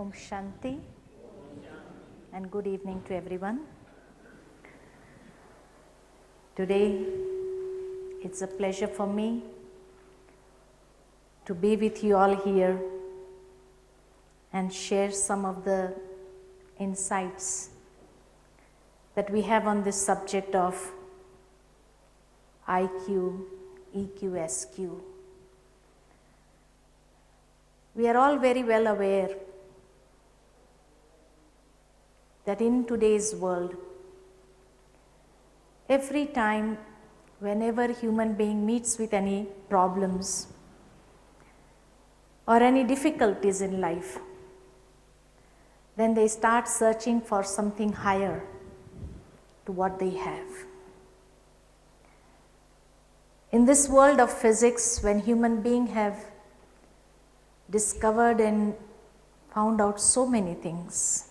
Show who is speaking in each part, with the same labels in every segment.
Speaker 1: Om Shanti and good evening to everyone. Today it's a pleasure for me to be with you all here and share some of the insights that we have on this subject of IQ, EQ, SQ. We are all very well aware that in today's world, every time, whenever human being meets with any problems or any difficulties in life, then they start searching for something higher to what they have. In this world of physics, when human beings have discovered and found out so many things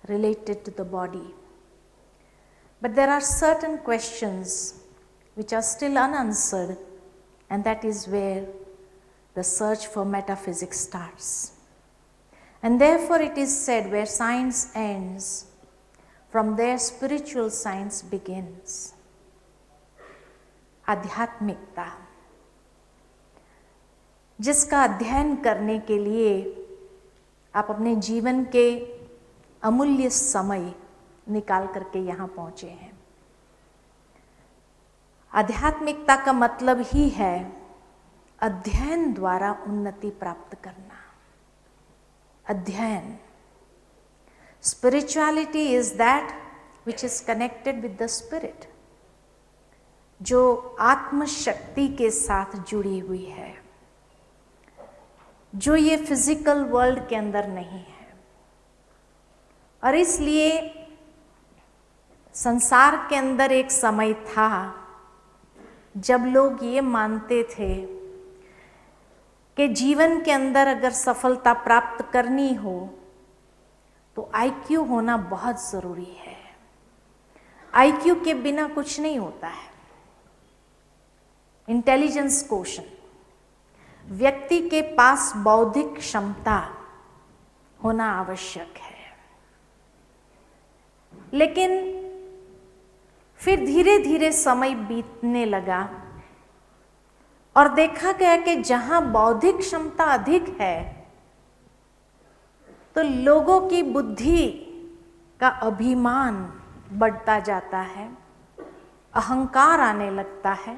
Speaker 1: related to the body, but there are certain questions which are still unanswered, and that is where the search for metaphysics starts. And therefore it is said, where science ends, from there spiritual science begins. आध्यात्मिकता, जिसका अध्ययन करने के लिए आप अपने जीवन के अमूल्य समय निकाल करके यहाँ पहुँचे हैं। आध्यात्मिकता का मतलब ही है अध्ययन द्वारा उन्नति प्राप्त करना। अध्ययन, spirituality is that which is connected with the spirit, जो आत्म शक्ति के साथ जुड़ी हुई है, जो ये फिजिकल वर्ल्ड के अंदर नहीं है। और इसलिए संसार के अंदर एक समय था जब लोग ये मानते थे कि जीवन के अंदर अगर सफलता प्राप्त करनी हो तो आईक्यू होना बहुत ज़रूरी है। आईक्यू के बिना कुछ नहीं होता है। इंटेलिजेंस क्वोशंट, व्यक्ति के पास बौद्धिक क्षमता होना आवश्यक है। लेकिन फिर धीरे धीरे समय बीतने लगा और देखा गया कि जहां बौद्धिक क्षमता अधिक है तो लोगों की बुद्धि का अभिमान बढ़ता जाता है, अहंकार आने लगता है,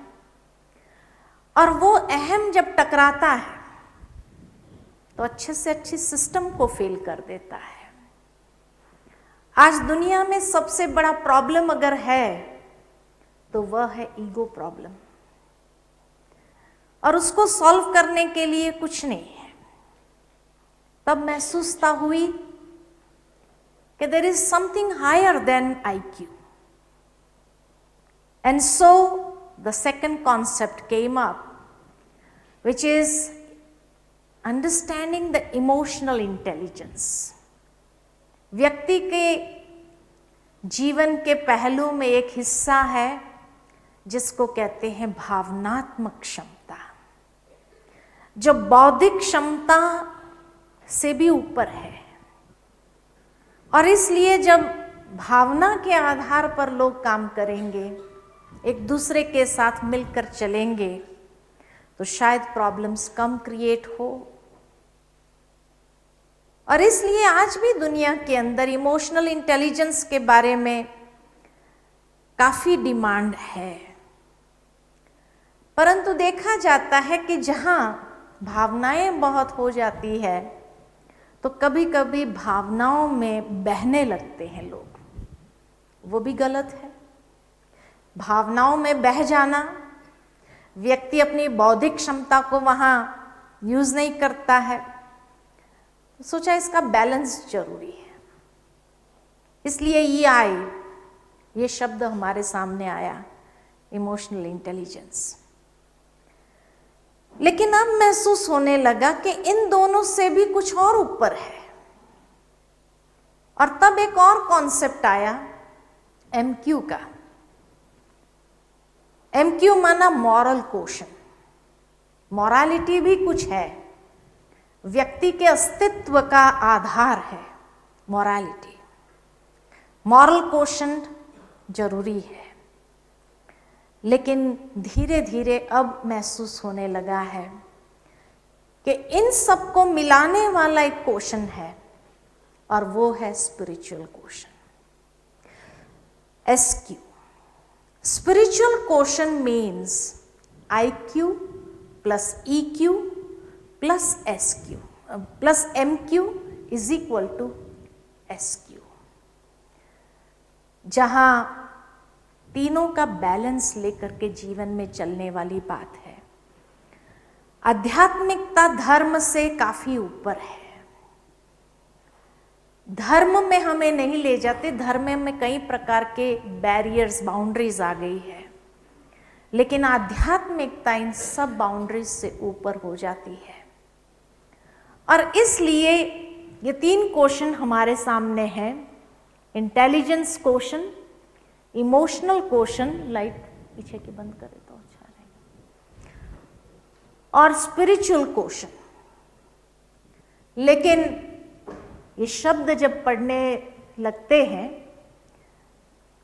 Speaker 1: और वो अहम जब टकराता है तो अच्छे से अच्छी सिस्टम को फेल कर देता है। आज दुनिया में सबसे बड़ा प्रॉब्लम अगर है तो वह है ईगो प्रॉब्लम, और उसको सॉल्व करने के लिए कुछ नहीं है। तब महसूसता हुई कि there is something higher than IQ, and so the second concept came up, which is understanding the emotional intelligence. व्यक्ति के जीवन के पहलू में एक हिस्सा है जिसको कहते हैं भावनात्मक क्षमता, जो बौद्धिक क्षमता से भी ऊपर है। और इसलिए जब भावना के आधार पर लोग काम करेंगे, एक दूसरे के साथ मिलकर चलेंगे, तो शायद प्रॉब्लम्स कम क्रिएट हो। और इसलिए आज भी दुनिया के अंदर इमोशनल इंटेलिजेंस के बारे में काफी डिमांड है, परंतु देखा जाता है कि जहां भावनाएं बहुत हो जाती है तो कभी कभी भावनाओं में बहने लगते हैं लोग, वो भी गलत है। भावनाओं में बह जाना, व्यक्ति अपनी बौद्धिक क्षमता को वहां यूज नहीं करता है, सोचा इसका बैलेंस जरूरी है। इसलिए ये शब्द हमारे सामने आया, इमोशनल इंटेलिजेंस। लेकिन अब महसूस होने लगा कि इन दोनों से भी कुछ और ऊपर है, और तब एक और कॉन्सेप्ट आया MQ का। MQ माना मॉरल क्वोशंट। मॉरालिटी भी कुछ है, व्यक्ति के अस्तित्व का आधार है मॉरलिटी। मॉरल क्वोशंट जरूरी है, लेकिन धीरे धीरे अब महसूस होने लगा है कि इन सबको मिलाने वाला एक क्वोशंट है, और वो है spiritual quotient, SQ। Spiritual quotient means IQ plus EQ plus SQ plus MQ is equal to SQ, जहां तीनों का बैलेंस लेकर के जीवन में चलने वाली बात है। आध्यात्मिकता धर्म से काफी ऊपर है। धर्म में हमें नहीं ले जाते, धर्म में कई प्रकार के बैरियर्स, बाउंड्रीज आ गई है, लेकिन आध्यात्मिकता इन सब बाउंड्रीज से ऊपर हो जाती है। और इसलिए ये 3 क्वेश्चन हमारे सामने हैं: intelligence question, emotional question, light पीछे की बंद करे तो अच्छा रहेगा, और स्पिरिचुअल क्वेश्चन। लेकिन ये शब्द जब पढ़ने लगते हैं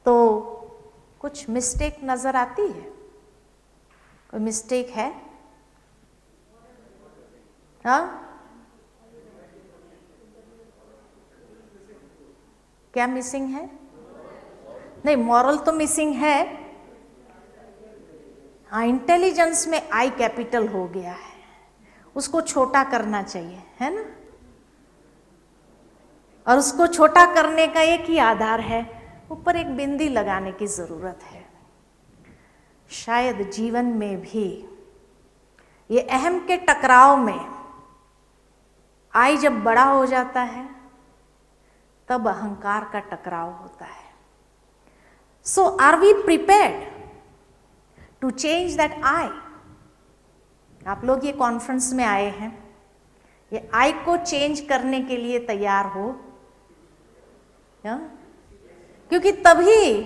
Speaker 1: तो कुछ मिस्टेक नजर आती है। कोई मिस्टेक है? हाँ, क्या मिसिंग है? नहीं, मॉरल तो मिसिंग है। हाँ, इंटेलिजेंस में आई कैपिटल हो गया है, उसको छोटा करना चाहिए, है ना? और उसको छोटा करने का एक ही आधार है, ऊपर एक बिंदी लगाने की जरूरत है। शायद जीवन में भी ये अहम के टकराव में आई जब बड़ा हो जाता है तब अहंकार का टकराव होता है। So are we prepared to change that I? आप लोग ये कॉन्फ्रेंस में आए हैं, ये आई को चेंज करने के लिए तैयार हो? क्योंकि तभी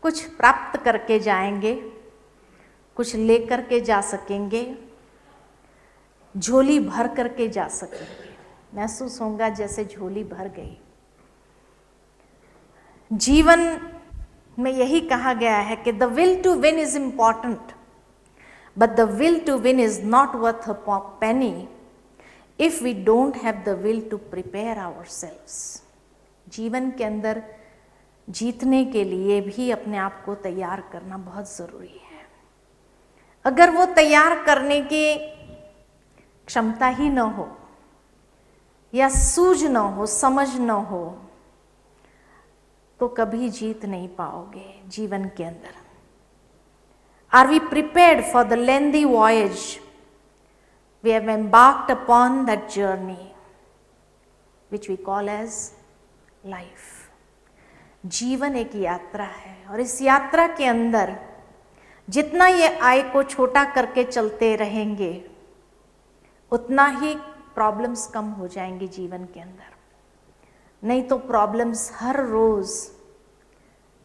Speaker 1: कुछ प्राप्त करके जाएंगे, कुछ लेकर के जा सकेंगे, झोली भर करके जा सकेंगे। महसूस होगा जैसे झोली भर गई। जीवन में यही कहा गया है कि the will to win is important, but the will to win is not worth a penny if we don't have the will to prepare ourselves. जीवन के अंदर जीतने के लिए भी अपने आप को तैयार करना बहुत जरूरी है। अगर वो तैयार करने की क्षमता ही न हो, या सूझ न हो, समझ न हो, तो कभी जीत नहीं पाओगे जीवन के अंदर। Are we prepared for the lengthy voyage we have embarked upon that journey which we call as life? जीवन एक यात्रा है, और इस यात्रा के अंदर जितना ये आय को छोटा करके चलते रहेंगे उतना ही प्रॉब्लम्स कम हो जाएंगे जीवन के अंदर। नहीं तो प्रॉब्लम्स हर रोज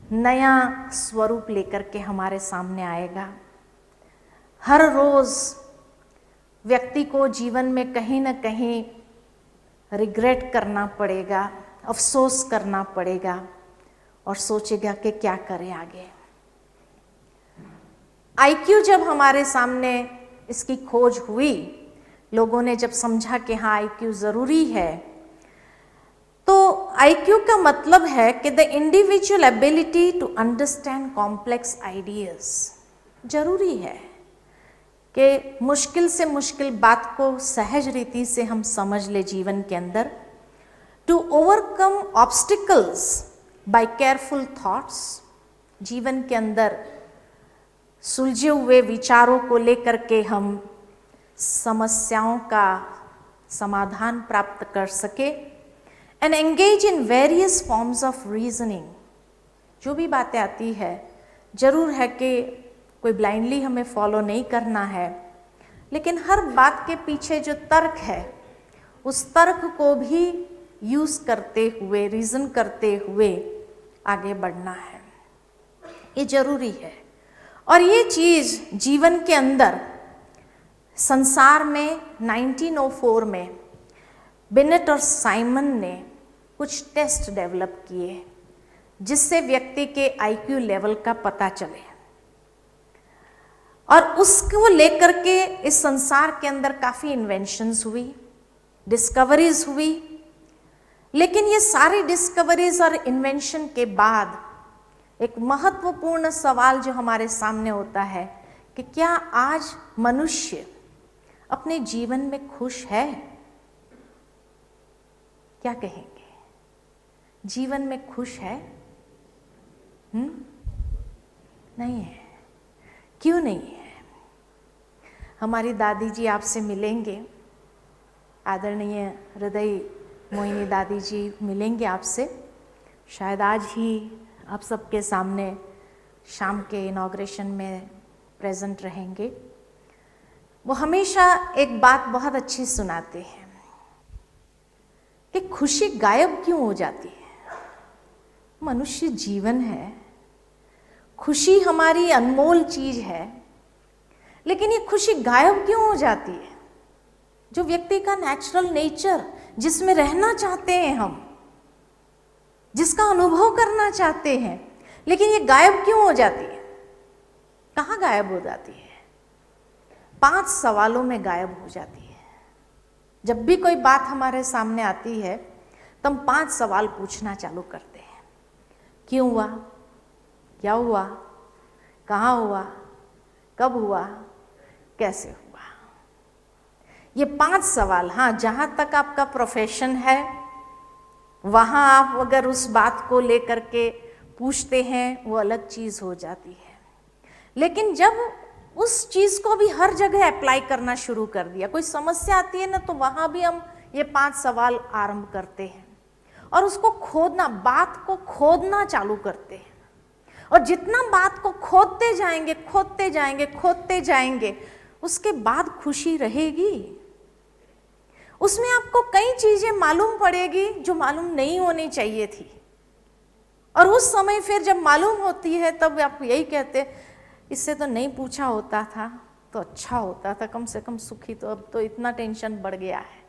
Speaker 1: नया स्वरूप लेकर के हमारे सामने आएगा। हर रोज व्यक्ति को जीवन में कहीं ना कहीं रिग्रेट करना पड़ेगा, अफसोस करना पड़ेगा, और सोचेगा कि क्या करें आगे। IQ जब हमारे सामने इसकी खोज हुई, लोगों ने जब समझा कि हाँ IQ जरूरी है, तो IQ का मतलब है कि the individual ability to understand complex ideas. जरूरी है कि मुश्किल से मुश्किल बात को सहज रीति से हम समझ ले जीवन के अंदर। To overcome obstacles by careful thoughts. जीवन के अंदर सुलझे हुए विचारों को लेकर के हम समस्याओं का समाधान प्राप्त कर सके। And engage in various forms of reasoning. जो भी बातें आती है, जरूर है कि कोई ब्लाइंडली हमें फॉलो नहीं करना है, लेकिन हर बात के पीछे जो तर्क है, उस तर्क को भी यूज करते हुए, रीजन करते हुए आगे बढ़ना है। ये जरूरी है। और ये चीज जीवन के अंदर संसार में 1904 में बिनेट और साइमन ने कुछ टेस्ट डेवलप किए जिससे व्यक्ति के आईक्यू लेवल का पता चले, और उसको लेकर के इस संसार के अंदर काफ़ी इन्वेंशंस हुई, डिस्कवरीज हुई। लेकिन ये सारी डिस्कवरीज और इन्वेंशन के बाद एक महत्वपूर्ण सवाल जो हमारे सामने होता है कि क्या आज मनुष्य अपने जीवन में खुश है? क्या कहेंगे? जीवन में खुश है? नहीं है। क्यों नहीं है? हमारी दादी जी आपसे मिलेंगे, आदरणीय हृदय मोहिनी दादी जी मिलेंगे आपसे, शायद आज ही आप सबके सामने शाम के इनॉग्रेशन में प्रेजेंट रहेंगे। वो हमेशा एक बात बहुत अच्छी सुनाते हैं कि खुशी गायब क्यों हो जाती है। मनुष्य जीवन है, खुशी हमारी अनमोल चीज है, लेकिन ये खुशी गायब क्यों हो जाती है? जो व्यक्ति का नेचुरल नेचर, जिसमें रहना चाहते हैं हम, जिसका अनुभव करना चाहते हैं, लेकिन ये गायब क्यों हो जाती है? कहाँ गायब हो जाती है? 5 सवालों में गायब हो जाती है। जब भी कोई बात हमारे सामने आती है तो हम 5 सवाल पूछना चालू करते हैं। क्यों हुआ? क्या हुआ? कहाँ हुआ? कब हुआ? कैसे हुआ? ये 5 सवाल, हाँ, जहाँ तक आपका प्रोफेशन है वहाँ आप अगर उस बात को लेकर के पूछते हैं वो अलग चीज़ हो जाती है। लेकिन जब उस चीज़ को भी हर जगह अप्लाई करना शुरू कर दिया, कोई समस्या आती है ना, तो वहाँ भी हम ये 5 सवाल आरंभ करते हैं और उसको खोदना, बात को खोदना चालू करते हैं। और जितना बात को खोदते जाएंगे, खोदते जाएंगे, खोदते जाएंगे, उसके बाद खुशी रहेगी। उसमें आपको कई चीजें मालूम पड़ेगी जो मालूम नहीं होनी चाहिए थी, और उस समय फिर जब मालूम होती है तब आप यही कहते, इससे तो नहीं पूछा होता था तो अच्छा होता था, कम से कम सुखी। तो अब तो इतना टेंशन बढ़ गया है,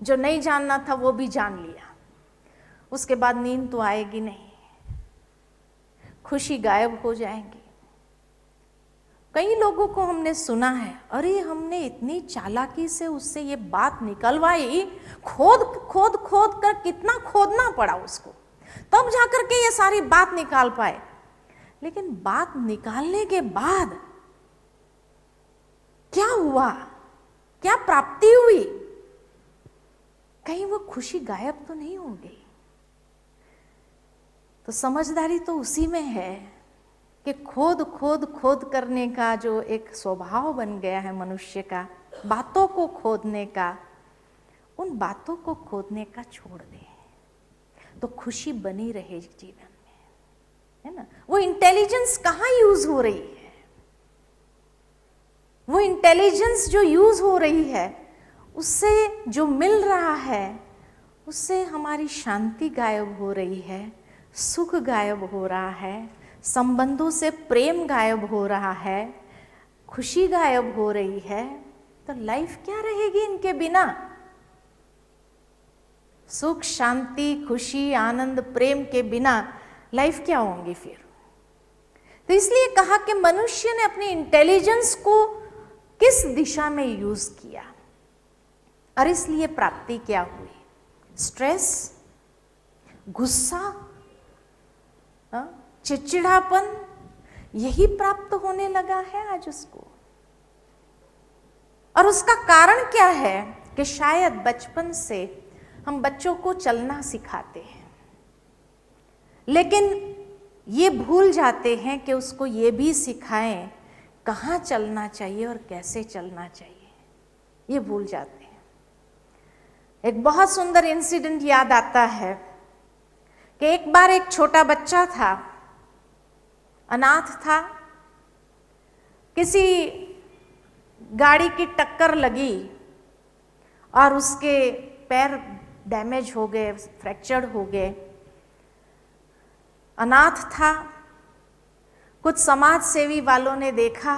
Speaker 1: जो नहीं जानना था वो भी जान लिया, उसके बाद नींद तो आएगी नहीं, खुशी गायब हो जाएगी। कई लोगों को हमने सुना है, अरे हमने इतनी चालाकी से उससे ये बात निकलवाई, खोद खोद खोद कर कितना खोदना पड़ा उसको, तब जाकर के ये सारी बात निकाल पाए। लेकिन बात निकालने के बाद क्या हुआ? क्या प्राप्ति हुई? कहीं वो खुशी गायब तो नहीं हो गई? तो समझदारी तो उसी में है कि खोद खोद खोद करने का जो एक स्वभाव बन गया है मनुष्य का, बातों को खोदने का, उन बातों को खोदने का छोड़ दे तो खुशी बनी रहे जीवन में, है ना। वो इंटेलिजेंस कहाँ यूज हो रही है? वो इंटेलिजेंस जो यूज हो रही है, उससे जो मिल रहा है, उससे हमारी शांति गायब हो रही है, सुख गायब हो रहा है, संबंधों से प्रेम गायब हो रहा है, खुशी गायब हो रही है। तो लाइफ क्या रहेगी इनके बिना? सुख, शांति, खुशी, आनंद, प्रेम के बिना लाइफ क्या होंगी फिर? तो इसलिए कहा कि मनुष्य ने अपनी इंटेलिजेंस को किस दिशा में यूज किया, और इसलिए प्राप्ति क्या हुई? स्ट्रेस, गुस्सा, चिड़चिड़ापन, यही प्राप्त होने लगा है आज उसको। और उसका कारण क्या है कि शायद बचपन से हम बच्चों को चलना सिखाते हैं, लेकिन ये भूल जाते हैं कि उसको ये भी सिखाएं कहाँ चलना चाहिए और कैसे चलना चाहिए, ये भूल जाते हैं। एक बहुत सुंदर इंसिडेंट याद आता है कि एक बार एक छोटा बच्चा था, अनाथ था, किसी गाड़ी की टक्कर लगी और उसके पैर डैमेज हो गए, फ्रैक्चर्ड हो गए, अनाथ था। कुछ समाज सेवी वालों ने देखा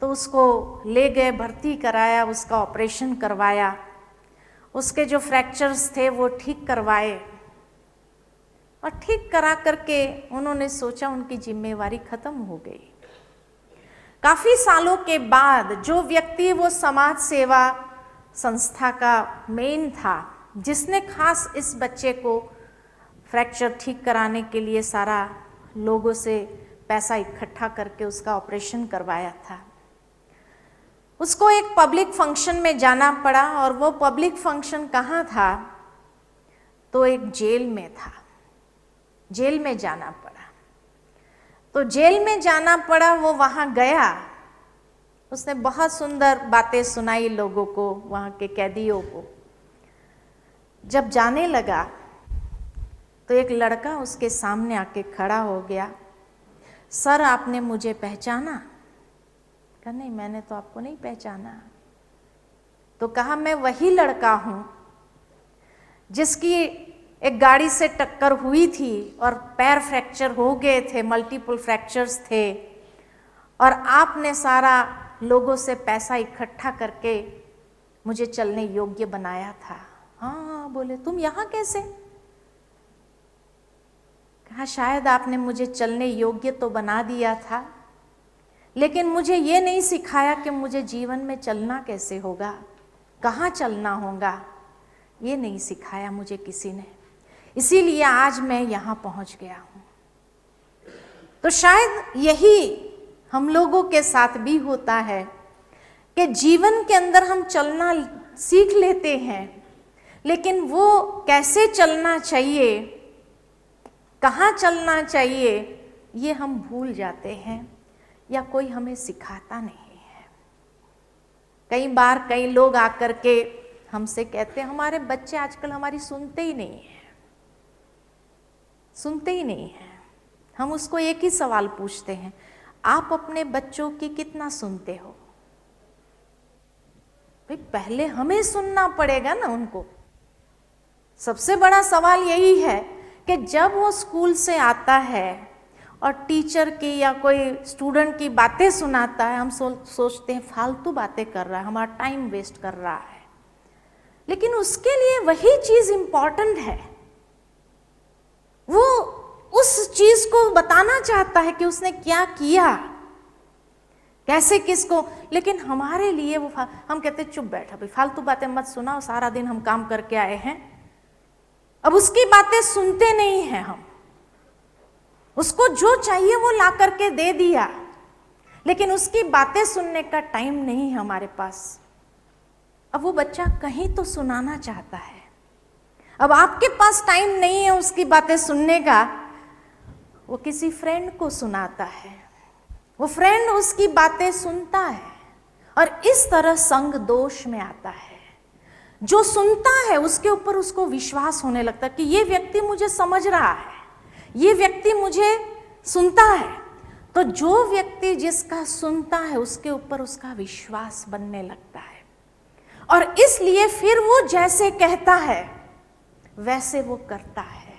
Speaker 1: तो उसको ले गए, भर्ती कराया, उसका ऑपरेशन करवाया, उसके जो फ्रैक्चर्स थे वो ठीक करवाए, और ठीक करा करके उन्होंने सोचा उनकी जिम्मेवारी खत्म हो गई। काफी सालों के बाद जो व्यक्ति वो समाज सेवा संस्था का मेन था, जिसने खास इस बच्चे को फ्रैक्चर ठीक कराने के लिए सारा लोगों से पैसा इकट्ठा करके उसका ऑपरेशन करवाया था, उसको एक पब्लिक फंक्शन में जाना पड़ा। और वो पब्लिक फंक्शन कहाँ था? तो एक जेल में था। जेल में जाना पड़ा। तो जेल में जाना पड़ा, वो वहाँ गया, उसने बहुत सुंदर बातें सुनाई लोगों को, वहाँ के कैदियों को। जब जाने लगा तो एक लड़का उसके सामने आके खड़ा हो गया। सर, आपने मुझे पहचाना? कहा नहीं, मैंने तो आपको नहीं पहचाना। तो कहा मैं वही लड़का हूं जिसकी एक गाड़ी से टक्कर हुई थी और पैर फ्रैक्चर हो गए थे, मल्टीपल फ्रैक्चर्स थे, और आपने सारा लोगों से पैसा इकट्ठा करके मुझे चलने योग्य बनाया था। हाँ, बोले तुम यहाँ कैसे? कहा शायद आपने मुझे चलने योग्य तो बना दिया था, लेकिन मुझे ये नहीं सिखाया कि मुझे जीवन में चलना कैसे होगा, कहाँ चलना होगा, ये नहीं सिखाया मुझे किसी ने। इसीलिए आज मैं यहाँ पहुँच गया हूँ। तो शायद यही हम लोगों के साथ भी होता है कि जीवन के अंदर हम चलना सीख लेते हैं, लेकिन वो कैसे चलना चाहिए, कहाँ चलना चाहिए, ये हम भूल जाते हैं या कोई हमें सिखाता नहीं है। कई बार कई लोग आकर के हमसे कहते हैं हमारे बच्चे आजकल हमारी सुनते ही नहीं है, सुनते ही नहीं है। हम उसको एक ही सवाल पूछते हैं, आप अपने बच्चों की कितना सुनते हो? भाई पहले हमें सुनना पड़ेगा ना उनको। सबसे बड़ा सवाल यही है कि जब वो स्कूल से आता है और टीचर की या कोई स्टूडेंट की बातें सुनाता है, हम सोचते हैं फालतू बातें कर रहा है, हमारा टाइम वेस्ट कर रहा है। लेकिन उसके लिए वही चीज इंपॉर्टेंट है। वो उस चीज को बताना चाहता है कि उसने क्या किया, कैसे, किसको। लेकिन हमारे लिए वो हम कहते चुप बैठा भाई, फालतू बातें मत सुनाओ, सारा दिन हम काम करके आए हैं। अब उसकी बातें सुनते नहीं हैं हम। उसको जो चाहिए वो ला करके दे दिया, लेकिन उसकी बातें सुनने का टाइम नहीं है हमारे पास। अब वो बच्चा कहीं तो सुनाना चाहता है, अब आपके पास टाइम नहीं है उसकी बातें सुनने का, वो किसी फ्रेंड को सुनाता है, वो फ्रेंड उसकी बातें सुनता है, और इस तरह संग दोष में आता है। जो सुनता है उसके ऊपर उसको विश्वास होने लगता है कि ये व्यक्ति मुझे समझ रहा है, ये व्यक्ति मुझे सुनता है। तो जो व्यक्ति जिसका सुनता है उसके ऊपर उसका विश्वास बनने लगता है, और इसलिए फिर वो जैसे कहता है वैसे वो करता है।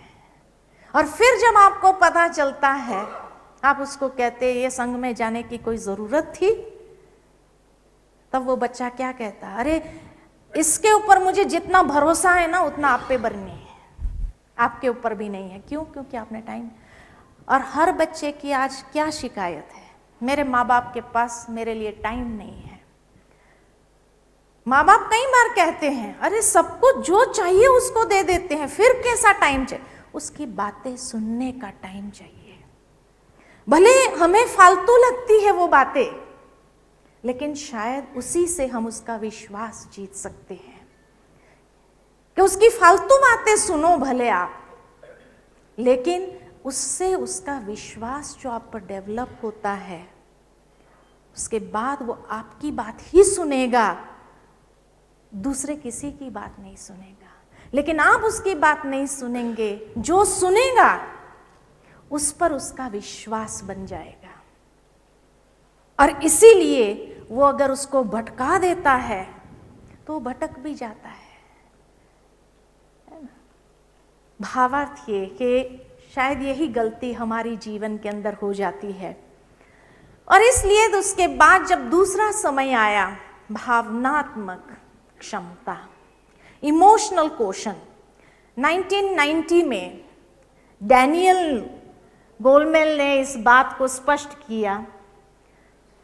Speaker 1: और फिर जब आपको पता चलता है, आप उसको कहते ये संघ में जाने की कोई जरूरत थी, तब वो बच्चा क्या कहता है, अरे इसके ऊपर मुझे जितना भरोसा है ना उतना आप पे बरनी है, आपके ऊपर भी नहीं है। क्यों? क्योंकि आपने टाइम। और हर बच्चे की आज क्या शिकायत है, मेरे माँ बाप के पास मेरे लिए टाइम नहीं है। माँ बाप कई बार कहते हैं अरे सबको जो चाहिए उसको दे देते हैं, फिर कैसा टाइम चाहिए? उसकी बातें सुनने का टाइम चाहिए। भले हमें फालतू लगती है वो बातें, लेकिन शायद उसी से हम उसका विश्वास जीत सकते हैं कि उसकी फालतू बातें सुनो भले आप, लेकिन उससे उसका विश्वास जो आप पर डेवलप होता है, उसके बाद वो आपकी बात ही सुनेगा, दूसरे किसी की बात नहीं सुनेगा। लेकिन आप उसकी बात नहीं सुनेंगे, जो सुनेगा उस पर उसका विश्वास बन जाएगा। और इसीलिए वो अगर उसको भटका देता है तो भटक भी जाता है ना? भावार्थ ये कि शायद यही गलती हमारी जीवन के अंदर हो जाती है। और इसलिए तो उसके बाद जब दूसरा समय आया, भावनात्मक क्षमता, इमोशनल क्वोशंट, 1990 में डैनियल गोलमेल ने इस बात को स्पष्ट किया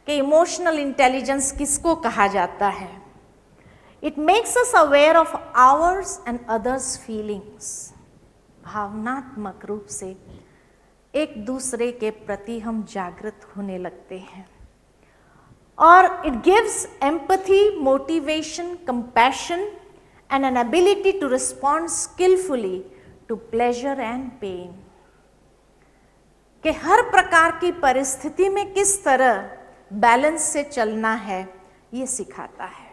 Speaker 1: कि इमोशनल इंटेलिजेंस किसको कहा जाता है। It makes us aware of hours and others feelings. भावनात्मक रूप से एक दूसरे के प्रति हम जागृत होने लगते हैं। और it gives empathy, motivation, compassion and an ability to respond skillfully to pleasure and pain. कि हर प्रकार की परिस्थिति में किस तरह बैलेंस से चलना है, ये सिखाता है।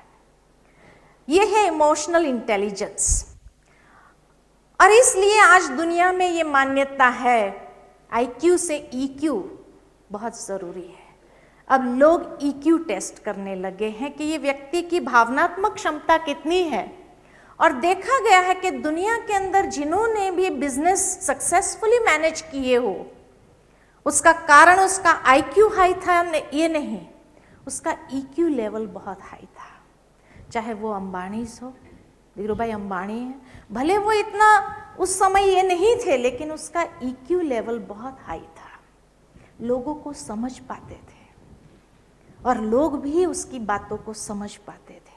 Speaker 1: ये है इमोशनल इंटेलिजेंस। और इसलिए आज दुनिया में ये मान्यता है IQ से EQ बहुत ज़रूरी है। अब लोग EQ टेस्ट करने लगे हैं कि ये व्यक्ति की भावनात्मक क्षमता कितनी है। और देखा गया है कि दुनिया के अंदर जिन्होंने भी बिजनेस सक्सेसफुली मैनेज किए हो, उसका कारण उसका IQ हाई था ये नहीं, उसका EQ लेवल बहुत हाई था। चाहे वो अंबानी हो, धीरूभाई अंबानी है, भले वो इतना उस समय ये नहीं थे, लेकिन उसका EQ लेवल बहुत हाई था। लोगों को समझ पाते थे और लोग भी उसकी बातों को समझ पाते थे।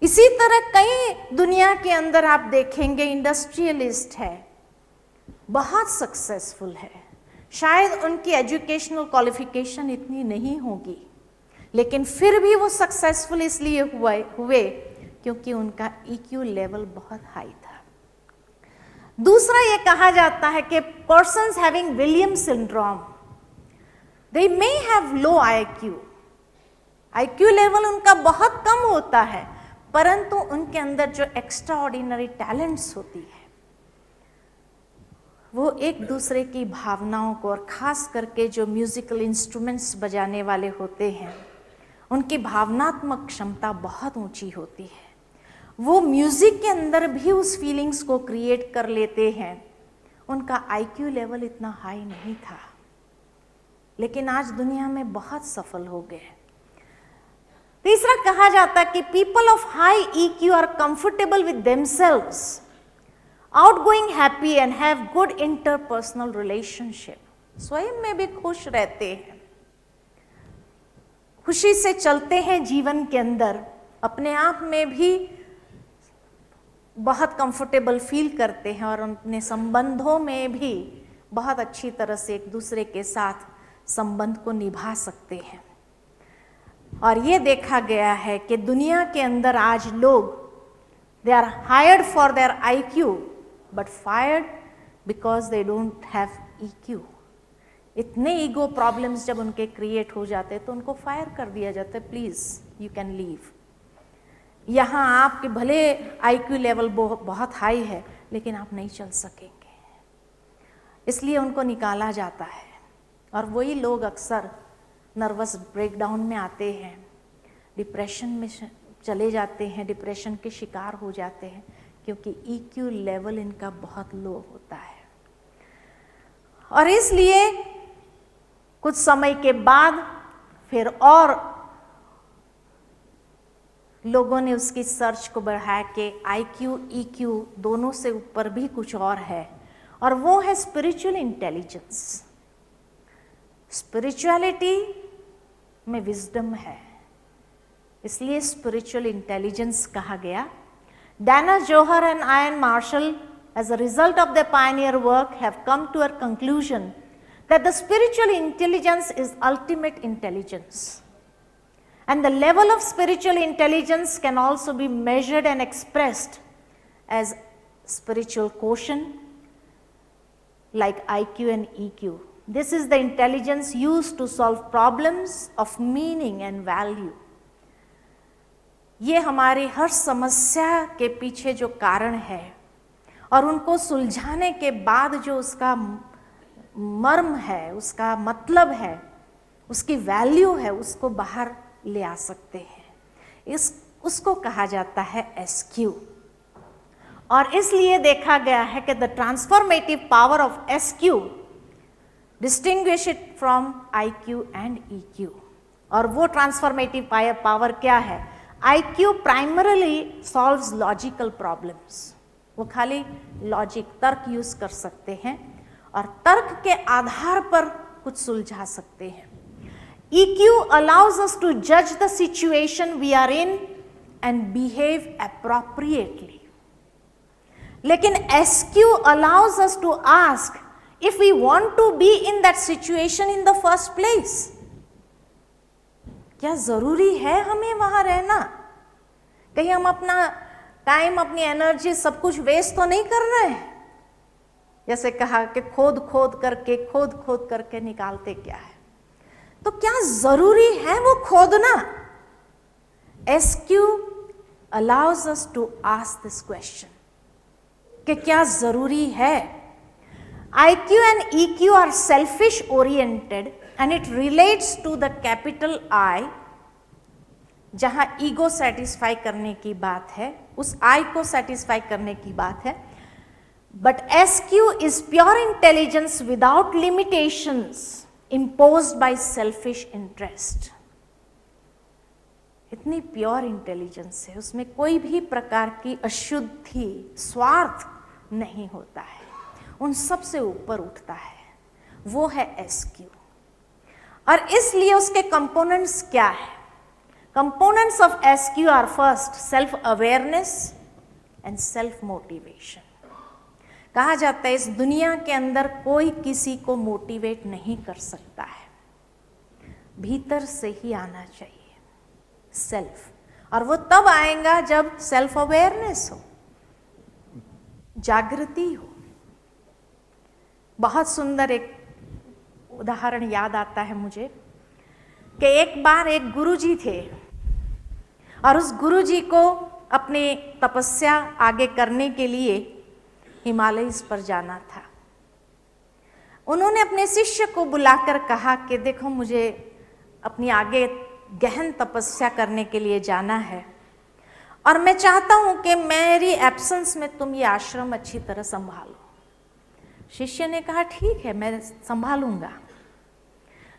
Speaker 1: इसी तरह कई दुनिया के अंदर आप देखेंगे इंडस्ट्रियलिस्ट है, बहुत सक्सेसफुल है, शायद उनकी एजुकेशनल क्वालिफिकेशन इतनी नहीं होगी, लेकिन फिर भी वो सक्सेसफुल इसलिए हुए क्योंकि उनका EQ लेवल बहुत हाई था। दूसरा ये कहा जाता है कि persons having Williams syndrome, they may have low IQ level उनका बहुत कम होता है, परंतु उनके अंदर जो एक्स्ट्रा ऑर्डिनरी टैलेंट्स होती है, वो एक दूसरे की भावनाओं को, और खास करके जो म्यूजिकल इंस्ट्रूमेंट्स बजाने वाले होते हैं, उनकी भावनात्मक क्षमता बहुत ऊंची होती है। वो म्यूजिक के अंदर भी उस फीलिंग्स को क्रिएट कर लेते हैं। उनका IQ लेवल इतना हाई नहीं था, लेकिन आज दुनिया में बहुत सफल हो गए। तीसरा कहा जाता है कि people of high EQ are comfortable with themselves, outgoing, happy and have good interpersonal relationship. स्वयं में भी खुश रहते हैं, खुशी से चलते हैं जीवन के अंदर, अपने आप में भी बहुत कंफर्टेबल फील करते हैं और अपने संबंधों में भी बहुत अच्छी तरह से एक दूसरे के साथ संबंध को निभा सकते हैं। और ये देखा गया है कि दुनिया के अंदर आज लोग, they are hired for their IQ but fired because they don't have EQ। इतने ईगो प्रॉब्लम्स जब उनके क्रिएट हो जाते हैं तो उनको फायर कर दिया जाता है, प्लीज यू कैन लीव। यहाँ आपके भले IQ लेवल बहुत हाई है, लेकिन आप नहीं चल सकेंगे, इसलिए उनको निकाला जाता है। और वही लोग अक्सर नर्वस ब्रेकडाउन में आते हैं, डिप्रेशन में चले जाते हैं, डिप्रेशन के शिकार हो जाते हैं, क्योंकि EQ लेवल इनका बहुत लो होता है। और इसलिए कुछ समय के बाद फिर और लोगों ने उसकी सर्च को बढ़ाया कि IQ EQ दोनों से ऊपर भी कुछ और है, और वो है स्पिरिचुअल इंटेलिजेंस। स्पिरिचुअलिटी में विजडम है, इसलिए स्पिरिचुअल इंटेलिजेंस कहा गया। Dana Johar and Ian Marshall, as a result of their pioneer work, have come to a conclusion that the spiritual intelligence is ultimate intelligence. And the level of spiritual intelligence can also be measured and expressed as spiritual quotient, like IQ and EQ. This is the intelligence used to solve problems of meaning and value. ये हमारी हर समस्या के पीछे जो कारण है और उनको सुलझाने के बाद जो उसका मर्म है, उसका मतलब है, उसकी वैल्यू है, उसको बाहर ले आ सकते हैं। उसको कहा जाता है SQ। और इसलिए देखा गया है कि the transformative power of SQ distinguish it from IQ and EQ। और वो ट्रांसफॉर्मेटिव पावर क्या है? IQ primarily solves logical problems, वो खाली लॉजिक तर्क यूज कर सकते हैं और तर्क के आधार पर कुछ सुलझा सकते हैं। EQ allows us to judge the situation we are in and behave appropriately. लेकिन SQ allows us to ask if we want to be in that situation in the first place. क्या जरूरी है हमें वहां रहना? कहीं हम अपना टाइम, अपनी एनर्जी सब कुछ वेस्ट तो नहीं कर रहे हैं? जैसे कहा कि खोद खोद करके निकालते क्या है, तो क्या जरूरी है वो खोदना? SQ allows us to ask this question कि क्या जरूरी है? IQ and EQ are selfish oriented and it relates to the capital I, जहां ईगो सेटिस्फाई करने की बात है, उस I को सेटिस्फाई करने की बात है। But SQ is pure intelligence without limitations imposed by selfish interest. इतनी प्योर इंटेलिजेंस है, उसमें कोई भी प्रकार की अशुद्धि, स्वार्थ नहीं होता है, उन सब से ऊपर उठता है, वो है SQ। और इसलिए उसके कंपोनेंट्स क्या है? Components of SQ are first self awareness and self motivation. कहा जाता है इस दुनिया के अंदर कोई किसी को मोटिवेट नहीं कर सकता है, भीतर से ही आना चाहिए सेल्फ, और वो तब आएगा जब सेल्फ अवेयरनेस हो, जागृति हो। बहुत सुंदर एक उदाहरण याद आता है मुझे कि एक बार एक गुरुजी थे और उस गुरुजी को अपनी तपस्या आगे करने के लिए हिमालय पर जाना था। उन्होंने अपने शिष्य को बुलाकर कहा कि देखो मुझे अपनी आगे गहन तपस्या करने के लिए जाना है और मैं चाहता हूं कि मेरी एब्सेंस में तुम ये आश्रम अच्छी तरह संभालो। शिष्य ने कहा ठीक है, मैं संभालूंगा।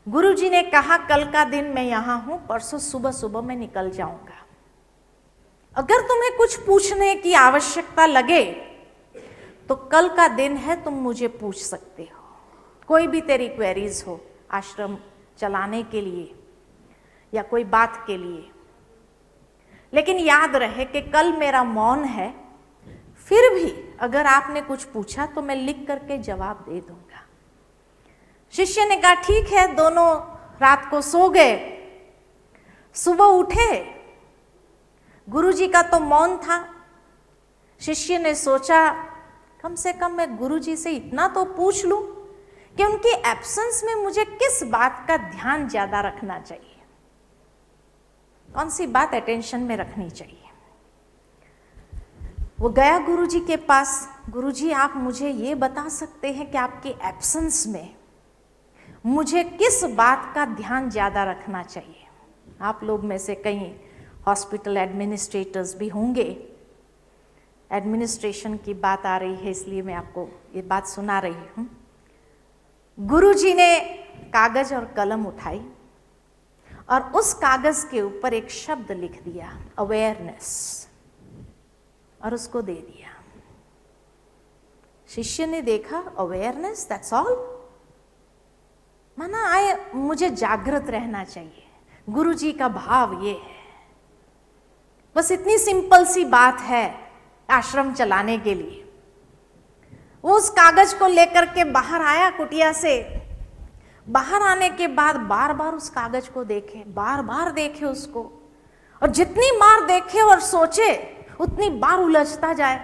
Speaker 1: गुरुजी ने कहा कल का दिन मैं यहां हूं, परसों सुबह सुबह मैं निकल जाऊंगा। अगर तुम्हें कुछ पूछने की आवश्यकता लगे तो कल का दिन है, तुम मुझे पूछ सकते हो, कोई भी तेरी क्वेरीज हो आश्रम चलाने के लिए या कोई बात के लिए। लेकिन याद रहे कि कल मेरा मौन है, फिर भी अगर आपने कुछ पूछा तो मैं लिख करके जवाब दे दूंगा। शिष्य ने कहा ठीक है। दोनों रात को सो गए। सुबह उठे, गुरुजी का तो मौन था। शिष्य ने सोचा कम से कम मैं गुरुजी से इतना तो पूछ लूं कि उनकी एब्सेंस में मुझे किस बात का ध्यान ज्यादा रखना चाहिए, कौन सी बात अटेंशन में रखनी चाहिए। वो गया गुरुजी के पास। गुरुजी आप मुझे ये बता सकते हैं कि आपकी एब्सेंस में मुझे किस बात का ध्यान ज्यादा रखना चाहिए। आप लोग में से कई हॉस्पिटल एडमिनिस्ट्रेटर्स भी होंगे। एडमिनिस्ट्रेशन की बात आ रही है इसलिए मैं आपको ये बात सुना रही हूं। गुरुजी ने कागज और कलम उठाई और उस कागज के ऊपर एक शब्द लिख दिया, अवेयरनेस, और उसको दे दिया। शिष्य ने देखा अवेयरनेस, दैट्स ऑल। माना मुझे जागृत रहना चाहिए, गुरुजी का भाव ये है। बस इतनी सिंपल सी बात है आश्रम चलाने के लिए। वो उस कागज को लेकर के बाहर आया कुटिया से। बाहर आने के बाद बार बार उस कागज को देखे, बार बार देखे उसको, और जितनी बार देखे और सोचे उतनी बार उलझता जाए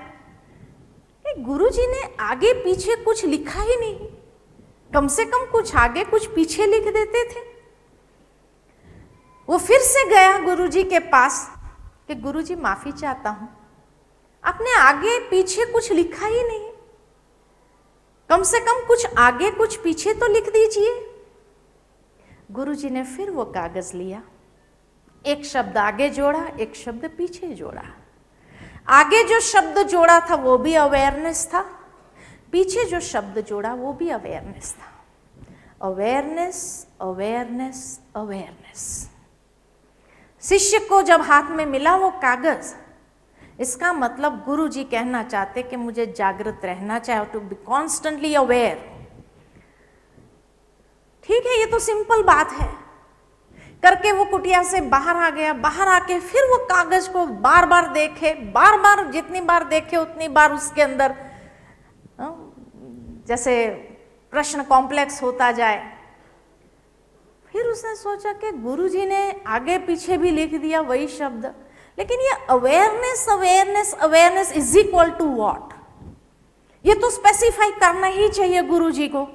Speaker 1: कि गुरुजी ने आगे पीछे कुछ लिखा ही नहीं। कम से कम कुछ आगे कुछ पीछे लिख देते थे। वो फिर से गया गुरुजी के पास कि गुरुजी माफी चाहता हूं, आपने आगे पीछे कुछ लिखा ही नहीं, कम से कम कुछ आगे कुछ पीछे तो लिख दीजिए। गुरुजी ने फिर वो कागज लिया, एक शब्द आगे जोड़ा, एक शब्द पीछे जोड़ा। आगे जो शब्द जोड़ा था वो भी अवेयरनेस था, पीछे जो शब्द जोड़ा वो भी अवेयरनेस था। Awareness, awareness, awareness. शिष्य को जब हाथ में मिला वो कागज, इसका मतलब गुरु जी कहना चाहते कि मुझे जागृत रहना चाहिए, टू बी कॉन्स्टेंटली अवेयर। ठीक है, ये तो सिंपल बात है। करके वो कुटिया से बाहर आ गया। बाहर आके फिर वो कागज को बार बार देखे, बार बार, जितनी बार देखे उतनी बार उसके अंदर जैसे प्रश्न कॉम्प्लेक्स होता जाए। फिर उसने सोचा कि गुरुजी ने आगे पीछे भी लिख दिया वही शब्द, लेकिन ये awareness awareness awareness is equal to what, ये तो स्पेसिफाई करना ही चाहिए गुरुजी को।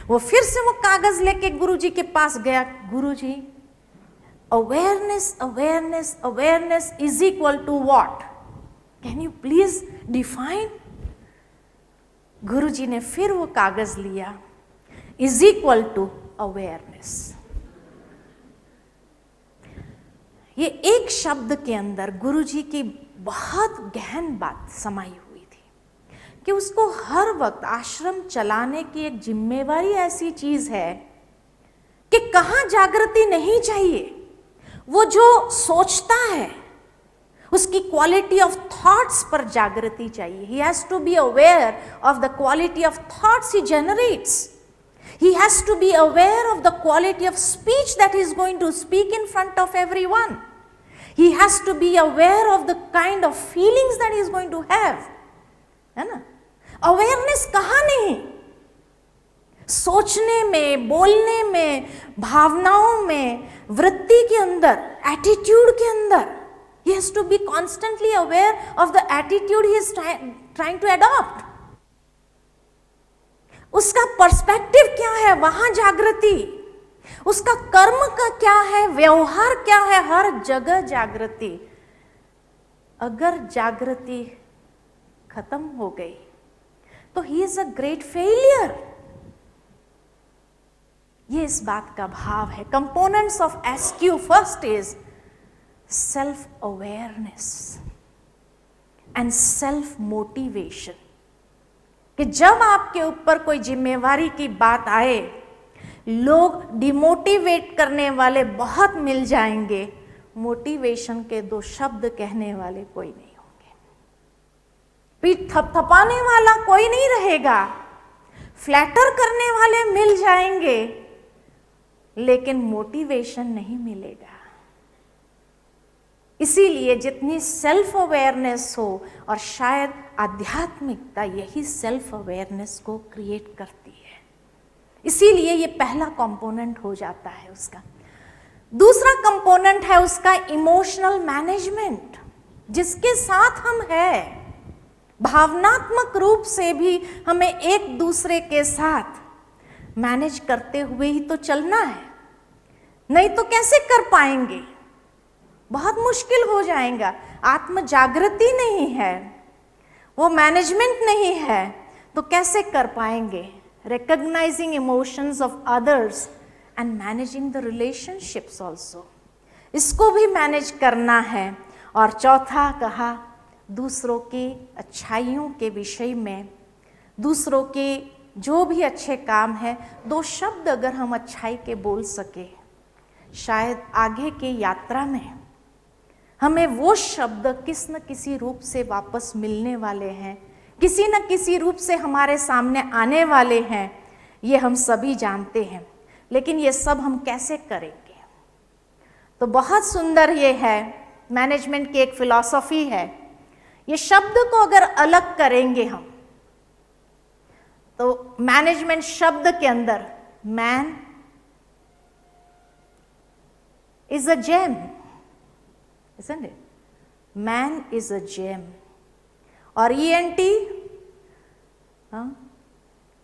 Speaker 1: वो फिर से वो कागज लेके गुरुजी के पास गया। Guruji, awareness awareness awareness is equal to what, can you please define. गुरुजी ने फिर वो कागज लिया, इज इक्वल टू अवेयरनेस। ये एक शब्द के अंदर गुरुजी की बहुत गहन बात समाई हुई थी कि उसको हर वक्त आश्रम चलाने की एक जिम्मेवारी ऐसी चीज है कि कहां जागृति नहीं चाहिए। वो जो सोचता है उसकी क्वालिटी ऑफ थॉट्स पर जागृति चाहिए। He has to be aware of the quality of thoughts he generates. He has to be aware of the quality of speech that he is going to speak in front of everyone. He has to be aware of the kind of feelings that he is going to have. है ना? Awareness कहाँ नहीं? सोचने में, बोलने में, भावनाओं में, वृत्ति के अंदर, attitude के अंदर. He has to be constantly aware of the attitude he is trying to adopt. उसका पर्सपेक्टिव क्या है, वहां जागृति। उसका कर्म का क्या है, व्यवहार क्या है, हर जगह जागृति। अगर जागृति खत्म हो गई तो he is a great failure. ये इस बात का भाव है। Components of SQ, first is self awareness and self motivation, कि जब आपके ऊपर कोई जिम्मेवारी की बात आए, लोग डिमोटिवेट करने वाले बहुत मिल जाएंगे, मोटिवेशन के दो शब्द कहने वाले कोई नहीं होंगे। पीठ थपथपाने वाला कोई नहीं रहेगा, फ्लैटर करने वाले मिल जाएंगे, लेकिन मोटिवेशन नहीं मिलेगा। इसीलिए जितनी सेल्फ अवेयरनेस हो, और शायद आध्यात्मिकता यही सेल्फ अवेयरनेस को क्रिएट करती है, इसीलिए ये पहला कंपोनेंट हो जाता है उसका। दूसरा कंपोनेंट है उसका इमोशनल मैनेजमेंट, जिसके साथ हम हैं। भावनात्मक रूप से भी हमें एक दूसरे के साथ मैनेज करते हुए ही तो चलना है, नहीं तो कैसे कर पाएंगे, बहुत मुश्किल हो जाएगा। आत्म जागृति नहीं है, वो मैनेजमेंट नहीं है, तो कैसे कर पाएंगे। Recognising emotions of others and managing the relationships also, इसको भी मैनेज करना है। और चौथा कहा, दूसरों की अच्छाइयों के विषय में, दूसरों के जो भी अच्छे काम है, दो शब्द अगर हम अच्छाई के बोल सके, शायद आगे की यात्रा में हमें वो शब्द किस न किसी रूप से वापस मिलने वाले हैं, किसी न किसी रूप से हमारे सामने आने वाले हैं, ये हम सभी जानते हैं। लेकिन ये सब हम कैसे करेंगे? तो बहुत सुंदर ये है, मैनेजमेंट की एक फिलॉसफी है। ये शब्द को अगर अलग करेंगे हम, तो मैनेजमेंट शब्द के अंदर man is a gem, isn't it? Man is a gem. और ENT,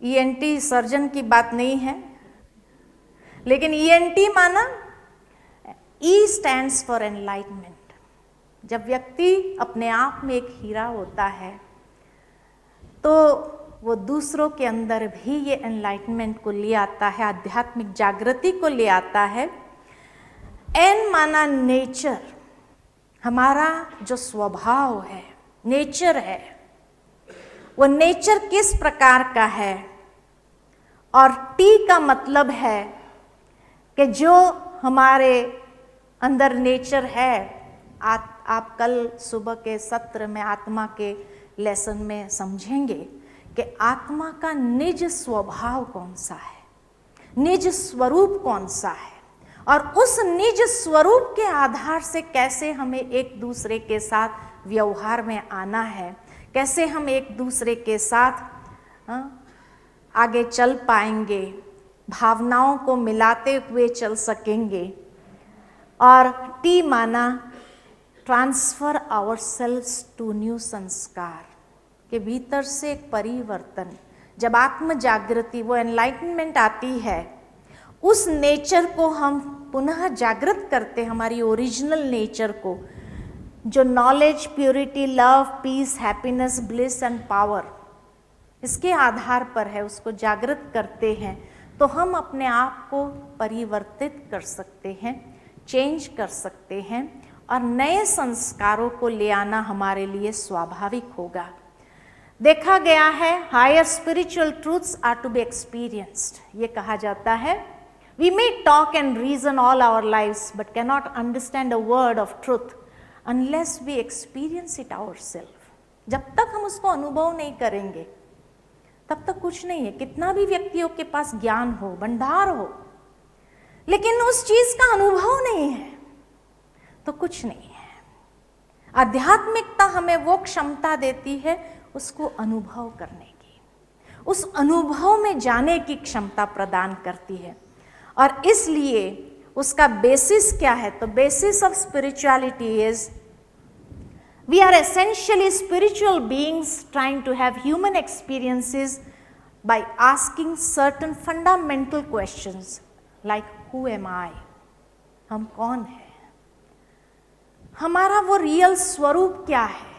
Speaker 1: ENT सर्जन की बात नहीं है, लेकिन ENT माना E stands for enlightenment। जब व्यक्ति अपने आप में एक हीरा होता है, तो वो दूसरों के अंदर भी ये एनलाइटमेंट को ले आता है, आध्यात्मिक जागृति को ले आता है। N माना नेचर, हमारा जो स्वभाव है, नेचर है, वो नेचर किस प्रकार का है। और टी का मतलब है कि जो हमारे अंदर नेचर है। आप कल सुबह के सत्र में आत्मा के लेसन में समझेंगे कि आत्मा का निज स्वभाव कौन सा है, निज स्वरूप कौन सा है, और उस निज स्वरूप के आधार से कैसे हमें एक दूसरे के साथ व्यवहार में आना है, कैसे हम एक दूसरे के साथ आगे चल पाएंगे, भावनाओं को मिलाते हुए चल सकेंगे। और टी माना ट्रांसफर आवरसेल्व्स टू न्यू संस्कार, के भीतर से एक परिवर्तन, जब आत्म जागृति वो एनलाइटनमेंट आती है, उस नेचर को हम पुनः जागृत करते, हमारी ओरिजिनल नेचर को, जो knowledge, purity, love, peace, happiness, bliss and power इसके आधार पर है, उसको जागृत करते हैं, तो हम अपने आप को परिवर्तित कर सकते हैं, चेंज कर सकते हैं, और नए संस्कारों को ले आना हमारे लिए स्वाभाविक होगा। देखा गया है higher spiritual truths are to be experienced. ये कहा जाता है we may talk and reason all our lives but can not understand a word of truth unless we experience it ourself. जब तक हम उसको अनुभव नहीं करेंगे तब तक कुछ नहीं है। कितना भी व्यक्तियों के पास ज्ञान हो, भंडार हो, लेकिन उस चीज का अनुभव नहीं है तो कुछ नहीं है। आध्यात्मिकता हमें वो क्षमता देती है उसको अनुभव करने की, उस अनुभव में जाने की क्षमता प्रदान करती है। और इसलिए उसका बेसिस क्या है? तो basis of spirituality is we are essentially spiritual beings trying to have human experiences by asking certain fundamental questions like who am I, हम कौन है, हमारा वो रियल स्वरूप क्या है।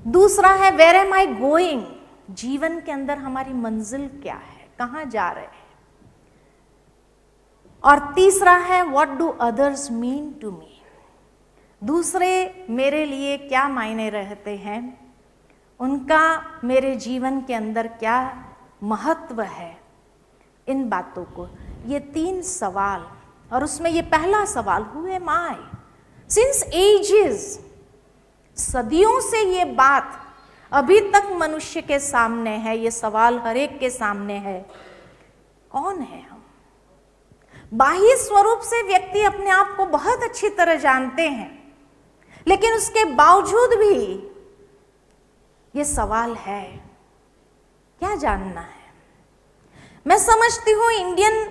Speaker 1: दूसरा है वेयर एम आई गोइंग, जीवन के अंदर हमारी मंजिल क्या है, कहां जा रहे हैं। और तीसरा है what do others mean to me, दूसरे मेरे लिए क्या मायने रहते हैं, उनका मेरे जीवन के अंदर क्या महत्व है। इन बातों को, ये 3 सवाल, और उसमें ये पहला सवाल who am I, since ages, सदियों से ये बात अभी तक मनुष्य के सामने है, ये सवाल हर एक के सामने है, कौन है हम। बाह्य स्वरूप से व्यक्ति अपने आप को बहुत अच्छी तरह जानते हैं, लेकिन उसके बावजूद भी ये सवाल है, क्या जानना है। मैं समझती हूँ इंडियन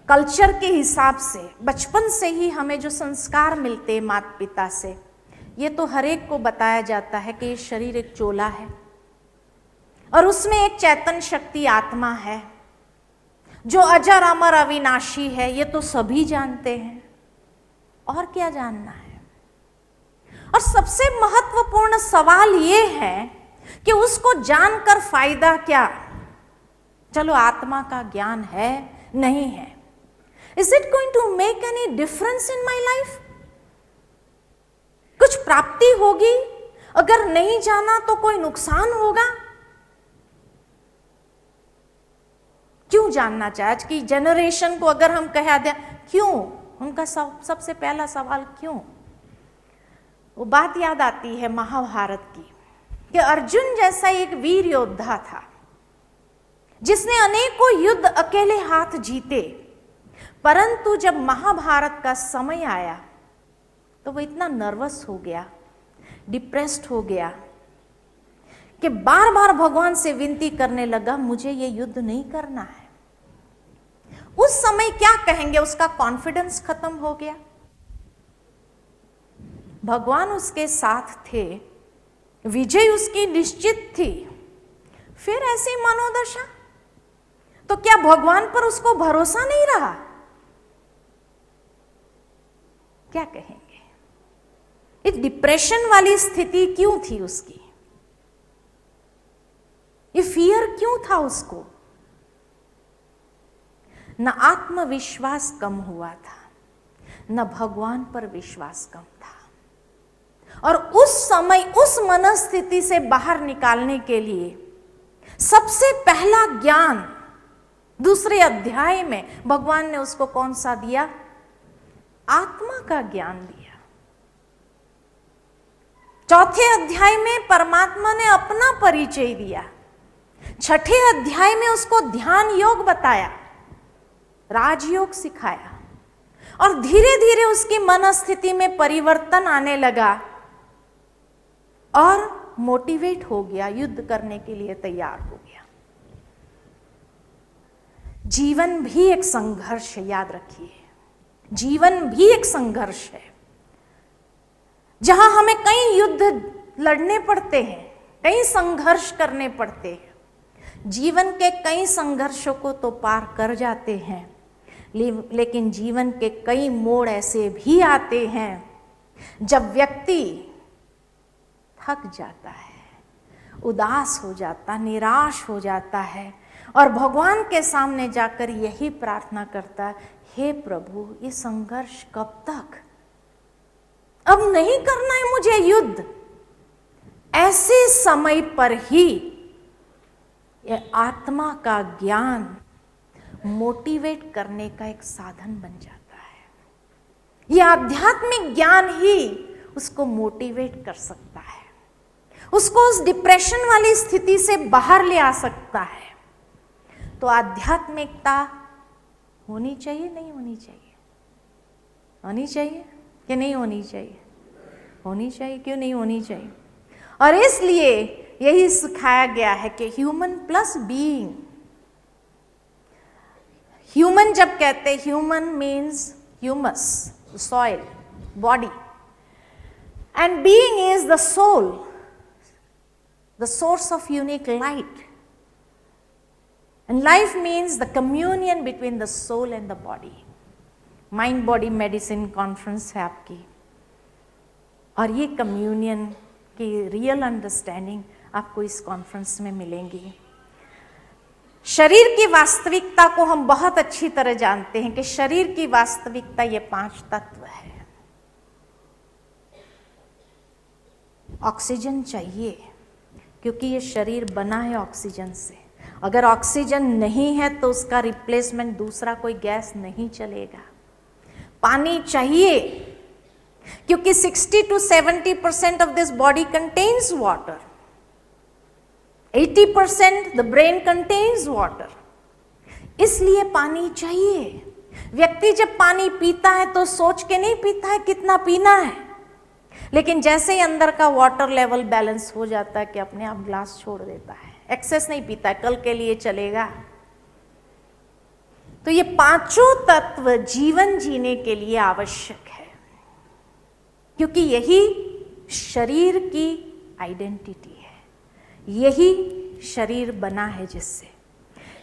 Speaker 1: कल्चर के हिसाब से बचपन से ही हमें जो संस्कार मिलते हैं माता पिता से, ये तो हर एक को बताया जाता है कि ये शरीर एक चोला है और उसमें एक चैतन्य शक्ति आत्मा है जो अजर अमर अविनाशी है। ये तो सभी जानते हैं, और क्या जानना है। और सबसे महत्वपूर्ण सवाल ये है कि उसको जानकर फायदा क्या। चलो आत्मा का ज्ञान है, नहीं है, is it going to make any difference in my life, कुछ प्राप्ति होगी। अगर नहीं जाना तो कोई नुकसान होगा। क्यों जानना चाहिए? आज की जनरेशन को अगर हम कह दें क्यों, उनका सबसे पहला सवाल क्यों, वो बात याद आती है महाभारत की कि अर्जुन जैसा एक वीर योद्धा था जिसने अनेकों युद्ध अकेले हाथ जीते, परंतु जब महाभारत का समय आया तो वो इतना नर्वस हो गया, डिप्रेस्ड हो गया कि बार बार भगवान से विनती करने लगा मुझे ये युद्ध नहीं करना है। उस समय क्या कहेंगे, उसका कॉन्फिडेंस खत्म हो गया। भगवान उसके साथ थे, विजय उसकी निश्चित थी, फिर ऐसी मनोदशा, तो क्या भगवान पर उसको भरोसा नहीं रहा? क्या कहेंगे? इस डिप्रेशन वाली स्थिति क्यों थी उसकी? ये फियर क्यों था उसको? न आत्मविश्वास कम हुआ था, न भगवान पर विश्वास कम था। और उस समय उस मनस्थिति से बाहर निकालने के लिए सबसे पहला ज्ञान दूसरे अध्याय में भगवान ने उसको कौन सा दिया? आत्मा का ज्ञान दिया। चौथे अध्याय में परमात्मा ने अपना परिचय दिया। छठे अध्याय में उसको ध्यान योग बताया, राजयोग सिखाया, और धीरे धीरे उसकी मन स्थिति में परिवर्तन आने लगा और मोटिवेट हो गया, युद्ध करने के लिए तैयार हो गया। जीवन भी एक संघर्ष है, याद रखिए, जीवन भी एक संघर्ष है, जहां हमें कई युद्ध लड़ने पड़ते हैं, कई संघर्ष करने पड़ते हैं। जीवन के कई संघर्षों को तो पार कर जाते हैं, लेकिन जीवन के कई मोड़ ऐसे भी आते हैं जब व्यक्ति थक जाता है, उदास हो जाता, निराश हो जाता है और भगवान के सामने जाकर यही प्रार्थना करता है, हे प्रभु, ये संघर्ष कब तक? अब नहीं करना है मुझे युद्ध। ऐसे समय पर ही ये आत्मा का ज्ञान मोटिवेट करने का एक साधन बन जाता है। ये आध्यात्मिक ज्ञान ही उसको मोटिवेट कर सकता है, उसको उस डिप्रेशन वाली स्थिति से बाहर ले आ सकता है। तो आध्यात्मिकता होनी चाहिए, नहीं होनी चाहिए? होनी चाहिए कि नहीं होनी चाहिए? होनी चाहिए। क्यों नहीं होनी चाहिए? और इसलिए यही सिखाया गया है कि ह्यूमन प्लस बीइंग। ह्यूमन जब कहते हैं, human means humus, soil, body, and being is the soul, the source of unique light, and life means the communion between the soul and the body. Mind body medicine conference है आपकी, और ये communion की real understanding आपको इस conference में मिलेंगी। शरीर की वास्तविकता को हम बहुत अच्छी तरह जानते हैं कि शरीर की वास्तविकता ये 5 तत्व है। ऑक्सीजन चाहिए क्योंकि ये शरीर बना है ऑक्सीजन से। अगर ऑक्सीजन नहीं है तो उसका रिप्लेसमेंट दूसरा कोई गैस नहीं चलेगा। पानी चाहिए क्योंकि 60 to 70% of this body contains water. 80% the brain contains water. इसलिए पानी चाहिए। व्यक्ति जब पानी पीता है तो सोच के नहीं पीता है कितना पीना है, लेकिन जैसे ही अंदर का वाटर लेवल बैलेंस हो जाता है कि अपने आप ग्लास छोड़ देता है, एक्सेस नहीं पीता है, कल के लिए चलेगा। तो ये 5 तत्व जीवन जीने के लिए आवश्यक है, क्योंकि यही शरीर की आइडेंटिटी है, यही शरीर बना है जिससे।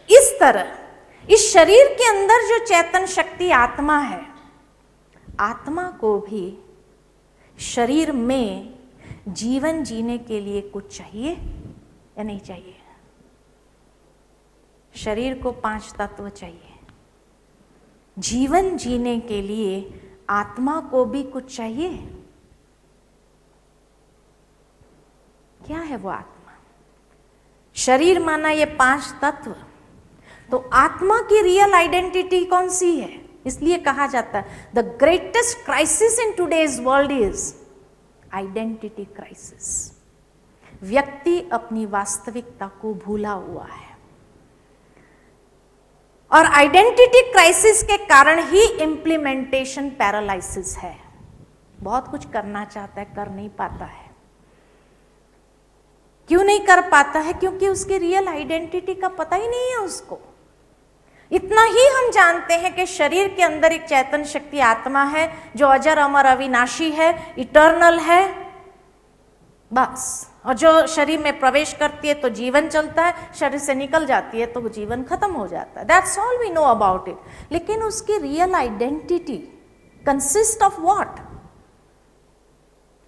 Speaker 1: इस तरह इस शरीर के अंदर जो चेतन शक्ति आत्मा है, आत्मा को भी शरीर में जीवन जीने के लिए कुछ चाहिए या नहीं चाहिए? शरीर को 5 तत्व चाहिए। जीवन जीने के लिए आत्मा को भी कुछ चाहिए। क्या है वो आत्मा? शरीर माना ये 5 तत्व, तो आत्मा की रियल आइडेंटिटी कौन सी है? इसलिए कहा जाता है the greatest crisis in today's world is identity crisis. व्यक्ति अपनी वास्तविकता को भूला हुआ है, और आइडेंटिटी क्राइसिस के कारण ही इंप्लीमेंटेशन पैरालिसिस है। बहुत कुछ करना चाहता है, कर नहीं पाता है। क्यों नहीं कर पाता है? क्योंकि उसकी रियल आइडेंटिटी का पता ही नहीं है उसको। इतना ही हम जानते हैं कि शरीर के अंदर एक चेतन शक्ति आत्मा है जो अजर अमर अविनाशी है, इटर्नल है, बस। और जो शरीर में प्रवेश करती है तो जीवन चलता है, शरीर से निकल जाती है तो जीवन खत्म हो जाता है। That's all we know about it. लेकिन उसकी real identity consist of what?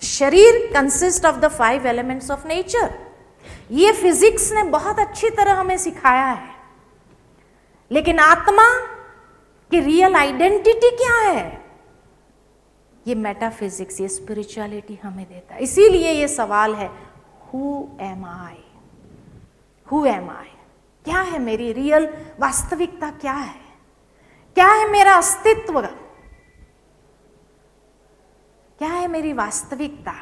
Speaker 1: शरीर consist of the 5 elements of nature. ये फिजिक्स ने बहुत अच्छी तरह हमें सिखाया है, लेकिन आत्मा की रियल आइडेंटिटी क्या है? ये मेटाफिजिक्स, ये स्पिरिचुअलिटी हमें देता है। इसीलिए ये सवाल है, who am I? Who am I? क्या है मेरी रियल वास्तविकता? क्या है? क्या है मेरा अस्तित्व? क्या है मेरी वास्तविकता,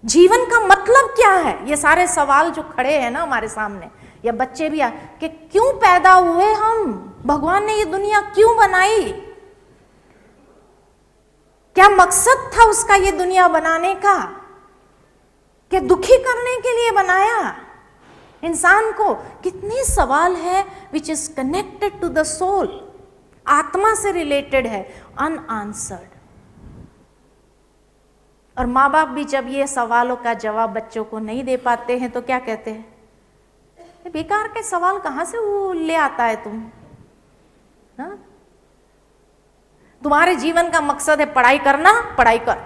Speaker 1: जीवन का मतलब क्या है? ये सारे सवाल जो खड़े हैं ना हमारे सामने, या बच्चे भी कि क्यों पैदा हुए हम, भगवान ने ये दुनिया क्यों बनाई, क्या मकसद था उसका ये दुनिया बनाने का, क्या दुखी करने के लिए बनाया इंसान को? कितने सवाल है which is connected to the soul, आत्मा से रिलेटेड है, अनआंसर्ड। और माँ बाप भी जब ये सवालों का जवाब बच्चों को नहीं दे पाते हैं तो क्या कहते हैं, बेकार के सवाल कहां से वो ले आता है तुम, हा? तुम्हारे जीवन का मकसद है पढ़ाई करना, पढ़ाई कर।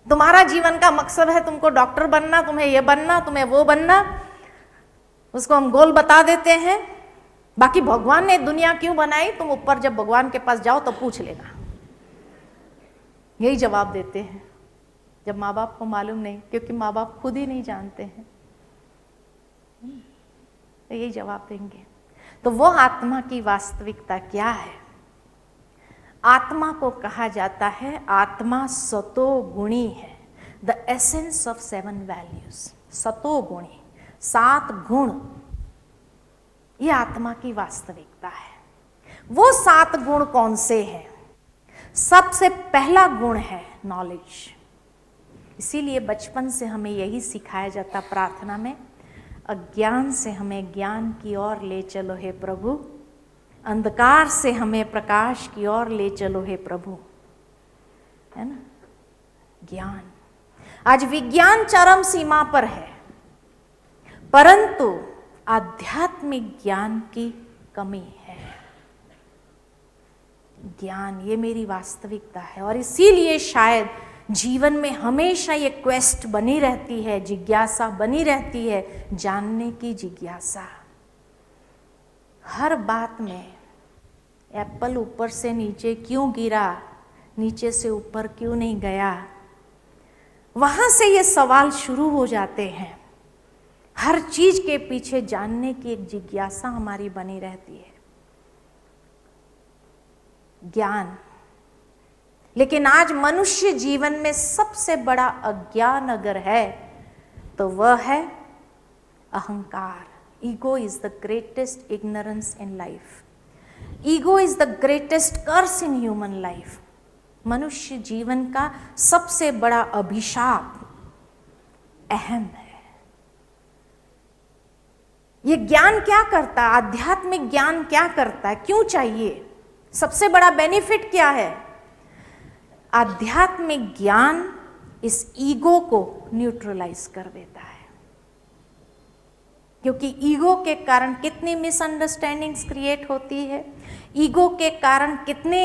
Speaker 1: तुम्हारा जीवन का मकसद है तुमको डॉक्टर बनना, तुम्हें ये बनना, तुम्हें वो बनना, उसको हम गोल बता देते हैं। बाकी भगवान ने दुनिया क्यों बनाई, तुम ऊपर जब भगवान के पास जाओ तो पूछ लेना। यही जवाब देते हैं जब माँ बाप को मालूम नहीं, क्योंकि माँ बाप खुद ही नहीं जानते हैं, तो यही जवाब देंगे। तो वो आत्मा की वास्तविकता क्या है? आत्मा को कहा जाता है, आत्मा सतो गुणी है, द एसेंस ऑफ 7 वैल्यूज। सतो गुणी, 7 गुण, ये आत्मा की वास्तविकता है। वो 7 गुण कौन से हैं? सबसे पहला गुण है नॉलेज। इसीलिए बचपन से हमें यही सिखाया जाता प्रार्थना में, अज्ञान से हमें ज्ञान की ओर ले चलो हे प्रभु, अंधकार से हमें प्रकाश की ओर ले चलो हे प्रभु, है ना? ज्ञान। आज विज्ञान चरम सीमा पर है, परंतु आध्यात्मिक ज्ञान की कमी है। ज्ञान, ये मेरी वास्तविकता है। और इसीलिए शायद जीवन में हमेशा ये क्वेस्ट बनी रहती है, जिज्ञासा बनी रहती है, जानने की जिज्ञासा। हर बात में एप्पल ऊपर से नीचे क्यों गिरा, नीचे से ऊपर क्यों नहीं गया, वहां से ये सवाल शुरू हो जाते हैं। हर चीज के पीछे जानने की एक जिज्ञासा हमारी बनी रहती है, ज्ञान। लेकिन आज मनुष्य जीवन में सबसे बड़ा अज्ञान अगर है तो वह है अहंकार। Ego is the greatest ignorance in life, ego is the greatest curse in human life. मनुष्य जीवन का सबसे बड़ा अभिशाप अहम है। ये ज्ञान क्या करता है, आध्यात्मिक ज्ञान क्या करता है, क्यों चाहिए, सबसे बड़ा बेनिफिट क्या है? आध्यात्मिक ज्ञान इस ईगो को न्यूट्रलाइज कर देता है। क्योंकि ईगो के कारण कितनी मिसअंडरस्टैंडिंग्स क्रिएट होती है, ईगो के कारण कितने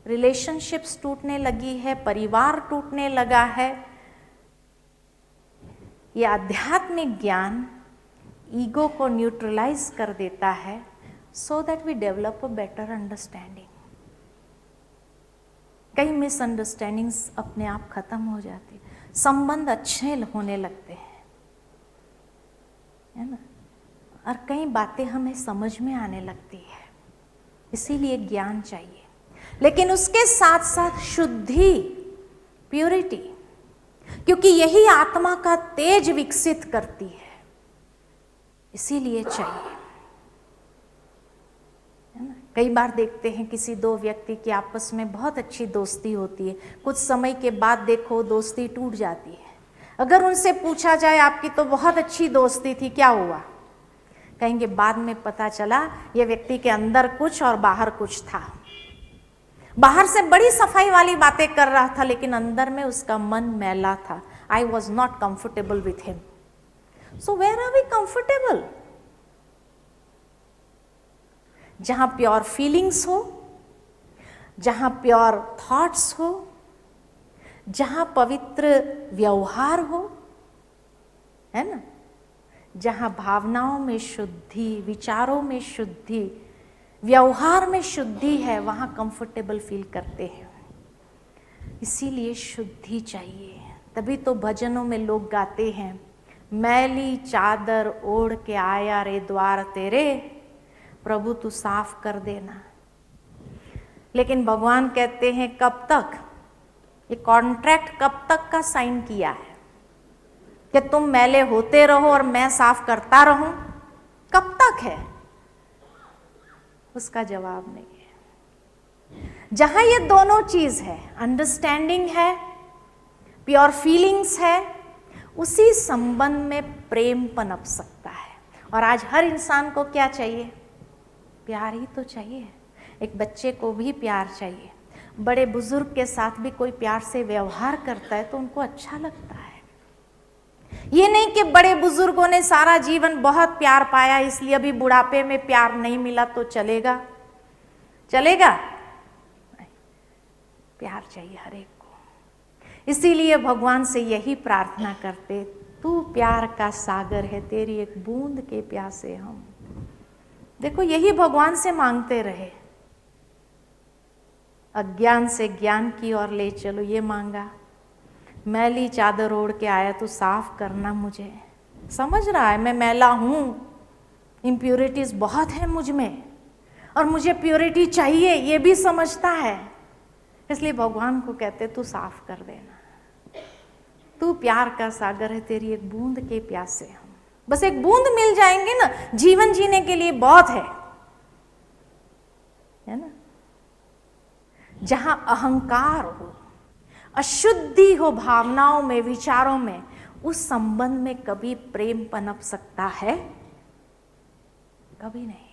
Speaker 1: रिलेशनशिप्स टूटने लगी है, परिवार टूटने लगा है। ये आध्यात्मिक ज्ञान ईगो को न्यूट्रलाइज कर देता है, so that we develop a better understanding. कई मिसअंडरस्टैंडिंग्स अपने आप खत्म हो जाती, संबंध अच्छे होने लगते हैं, है ना? और कई बातें हमें समझ में आने लगती है। इसीलिए ज्ञान चाहिए, लेकिन उसके साथ साथ शुद्धि, प्योरिटी, क्योंकि यही आत्मा का तेज विकसित करती है, इसीलिए चाहिए, है ना? कई बार देखते हैं किसी दो व्यक्ति की आपस में बहुत अच्छी दोस्ती होती है, कुछ समय के बाद देखो दोस्ती टूट जाती है। अगर उनसे पूछा जाए आपकी तो बहुत अच्छी दोस्ती थी, क्या हुआ? कहेंगे बाद में पता चला ये व्यक्ति के अंदर कुछ और बाहर कुछ था। बाहर से बड़ी सफाई वाली बातें कर रहा था, लेकिन अंदर में उसका मन मैला था। I was not comfortable with him. So where are we comfortable? जहां प्योर फीलिंग्स हो, जहां प्योर थॉट्स हो, जहां पवित्र व्यवहार हो, है ना? जहां भावनाओं में शुद्धि, विचारों में शुद्धि, व्यवहार में शुद्धि है, वहां कंफर्टेबल फील करते हैं। इसीलिए शुद्धि चाहिए। तभी तो भजनों में लोग गाते हैं, मैली चादर ओढ़ के आया रे द्वार तेरे, प्रभु तू साफ कर देना। लेकिन भगवान कहते हैं कब तक? ये कॉन्ट्रैक्ट कब तक का साइन किया है कि तुम मैले होते रहो और मैं साफ करता रहूं? कब तक है? उसका जवाब नहीं है। जहां ये दोनों चीज है, अंडरस्टैंडिंग है, प्योर फीलिंग्स है, उसी संबंध में प्रेम पनप सकता है। और आज हर इंसान को क्या चाहिए? प्यार ही तो चाहिए। एक बच्चे को भी प्यार चाहिए। बड़े बुजुर्ग के साथ भी कोई प्यार से व्यवहार करता है तो उनको अच्छा लगता है। ये नहीं कि बड़े बुजुर्गों ने सारा जीवन बहुत प्यार पाया इसलिए अभी बुढ़ापे में प्यार नहीं मिला तो चलेगा। चलेगा? प्यार चाहिए हर एक को। इसीलिए भगवान से यही प्रार्थना करते, तू प्यार का सागर है, तेरी एक बूंद के प्यासे हम। देखो यही भगवान से मांगते रहे। अज्ञान से ज्ञान की ओर ले चलो, ये मांगा। मैली चादर ओढ़ के आया तो साफ करना मुझे। समझ रहा है मैं मैला हूं, इम्प्योरिटीज बहुत है मुझ में और मुझे प्योरिटी चाहिए, ये भी समझता है। इसलिए भगवान को कहते तू साफ कर देना। तू प्यार का सागर है, तेरी एक बूंद के प्यासे हम। बस एक बूंद मिल जाएंगे ना, जीवन जीने के लिए बहुत है ना। जहां अहंकार हो, अशुद्धि हो भावनाओं में, विचारों में, उस संबंध में कभी प्रेम पनप सकता है? कभी नहीं।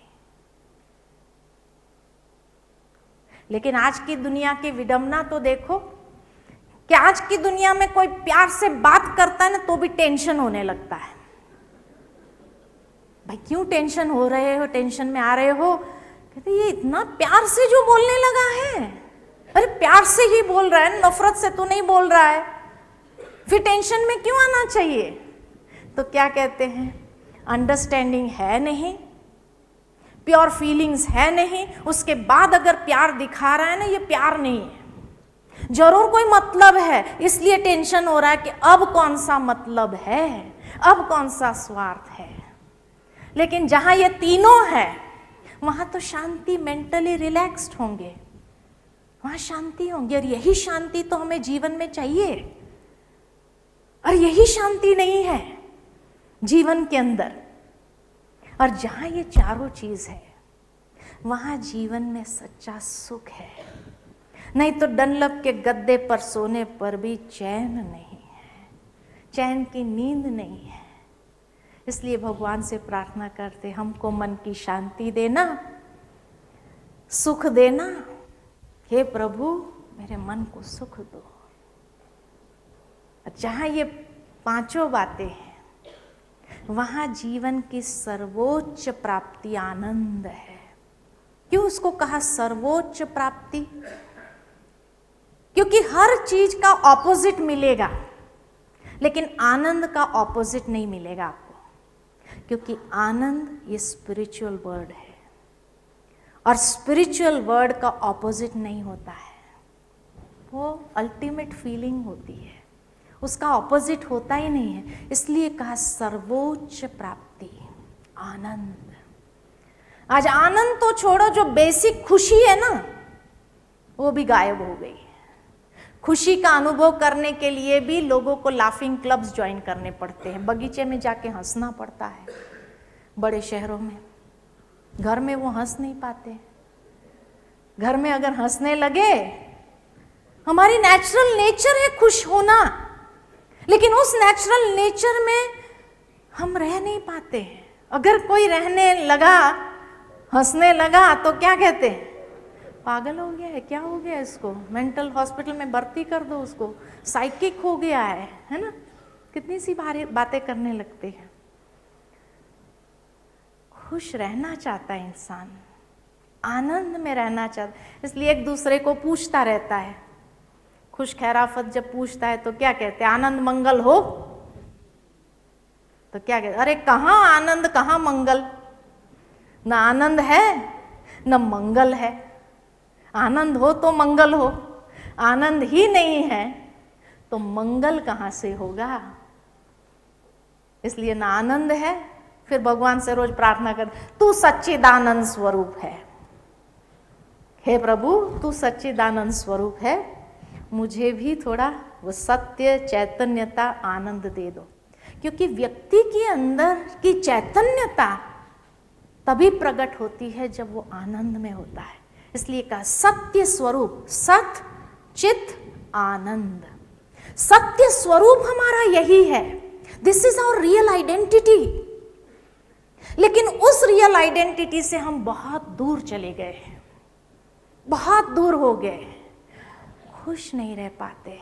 Speaker 1: लेकिन आज की दुनिया की विडंबना तो देखो कि आज की दुनिया में कोई प्यार से बात करता है ना तो भी टेंशन होने लगता है। भाई क्यों टेंशन हो रहे हो, टेंशन में आ रहे हो? कहते ये इतना प्यार से जो बोलने लगा है। अरे प्यार से ही बोल रहा है, नफरत से तो नहीं बोल रहा है, फिर टेंशन में क्यों आना चाहिए? तो क्या कहते हैं, अंडरस्टैंडिंग है नहीं, प्योर फीलिंग्स है नहीं, उसके बाद अगर प्यार दिखा रहा है ना, ये प्यार नहीं है। जरूर कोई मतलब है, इसलिए टेंशन हो रहा है कि अब कौन सा मतलब है, अब कौन सा स्वार्थ है। लेकिन जहां ये तीनों है वहां तो शांति, मेंटली रिलैक्स्ड होंगे, वहां शांति होंगी। और यही शांति तो हमें जीवन में चाहिए। और यही शांति नहीं है जीवन के अंदर। और जहां ये चारों चीज है वहां जीवन में सच्चा सुख है। नहीं तो डनलप के गद्दे पर सोने पर भी चैन नहीं है, चैन की नींद नहीं है। इसलिए भगवान से प्रार्थना करते, हमको मन की शांति देना, सुख देना। हे प्रभु मेरे मन को सुख दो। जहां ये पांचों बातें हैं वहां जीवन की सर्वोच्च प्राप्ति आनंद है। क्यों उसको कहा सर्वोच्च प्राप्ति? क्योंकि हर चीज का ऑपोजिट मिलेगा लेकिन आनंद का ऑपोजिट नहीं मिलेगा आपको। क्योंकि आनंद ये स्पिरिचुअल वर्ड है और स्पिरिचुअल वर्ड का ऑपोजिट नहीं होता है, वो अल्टीमेट फीलिंग होती है, उसका ऑपोजिट होता ही नहीं है। इसलिए कहा सर्वोच्च प्राप्ति आनंद। आज आनंद तो छोड़ो, जो बेसिक खुशी है ना वो भी गायब हो गई। खुशी का अनुभव करने के लिए भी लोगों को लाफिंग क्लब्स ज्वाइन करने पड़ते हैं, बगीचे में जाके हंसना पड़ता है। बड़े शहरों में, घर में वो हंस नहीं पाते। घर में अगर हंसने लगे, हमारी नेचुरल नेचर है खुश होना, लेकिन उस नेचुरल नेचर में हम रह नहीं पाते हैं। अगर कोई रहने लगा, हंसने लगा तो क्या कहते हैं, पागल हो गया है, क्या हो गया इसको, मेंटल हॉस्पिटल में भर्ती कर दो उसको, साइकिक हो गया है ना। कितनी सी बातें करने लगते हैं। खुश रहना चाहता है इंसान, आनंद में रहना चाहता है, इसलिए एक दूसरे को पूछता रहता है। खुश खैराफत जब पूछता है तो क्या कहते हैं, आनंद मंगल हो। तो क्या कहते, अरे कहाँ आनंद कहाँ मंगल, न आनंद है न मंगल है। आनंद हो तो मंगल हो, आनंद ही नहीं है तो मंगल कहाँ से होगा। इसलिए ना आनंद है, फिर भगवान से रोज प्रार्थना कर, तू सच्चिदानंद स्वरूप है। हे प्रभु तू सच्चिदानंद स्वरूप है मुझे भी थोड़ा वो सत्य, चैतन्यता, आनंद दे दो। क्योंकि व्यक्ति के अंदर की चैतन्यता तभी प्रकट होती है जब वो आनंद में होता है। इसलिए कहा सत्य स्वरूप, सत चित आनंद। सत्य स्वरूप हमारा यही है। This is our real identity. लेकिन उस रियल आइडेंटिटी से हम बहुत दूर चले गए, बहुत दूर हो गए, खुश नहीं रह पाते,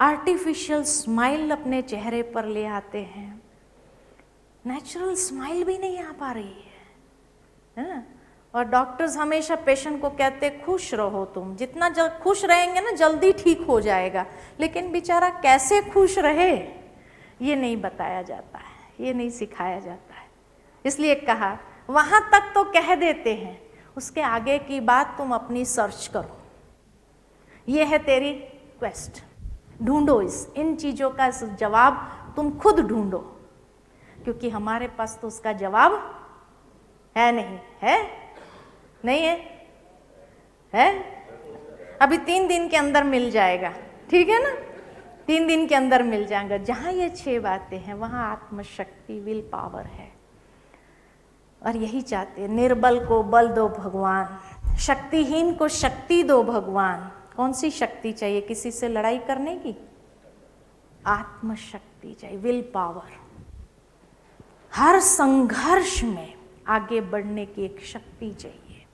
Speaker 1: आर्टिफिशियल स्माइल अपने चेहरे पर ले आते हैं, नेचुरल स्माइल भी नहीं आ पा रही है ना? और डॉक्टर्स हमेशा पेशेंट को कहते खुश रहो, तुम जितना खुश रहेंगे ना जल्दी ठीक हो जाएगा। लेकिन बेचारा कैसे खुश रहे ये नहीं बताया जाता है, ये नहीं सिखाया जाता है। इसलिए कहा वहाँ तक तो कह देते हैं, उसके आगे की बात तुम अपनी सर्च करो। ये है तेरी क्वेस्ट, ढूंढो इन चीज़ों का जवाब तुम खुद ढूंढो, क्योंकि हमारे पास तो उसका जवाब है नहीं है, नहीं है, है? अभी 3 दिन के अंदर मिल जाएगा, ठीक है ना? 3 दिन के अंदर मिल जाएगा। जहाँ ये 6 बातें हैं वहाँ आत्मशक्ति, विल पावर है। और यही चाहते हैं, निर्बल को बल दो भगवान, शक्तिहीन को शक्ति दो भगवान। कौन सी शक्ति चाहिए? किसी से लड़ाई करने की? आत्मशक्ति चाहिए, विल पावर। हर संघर्ष में आगे बढ़ने की एक शक्ति चाहिए,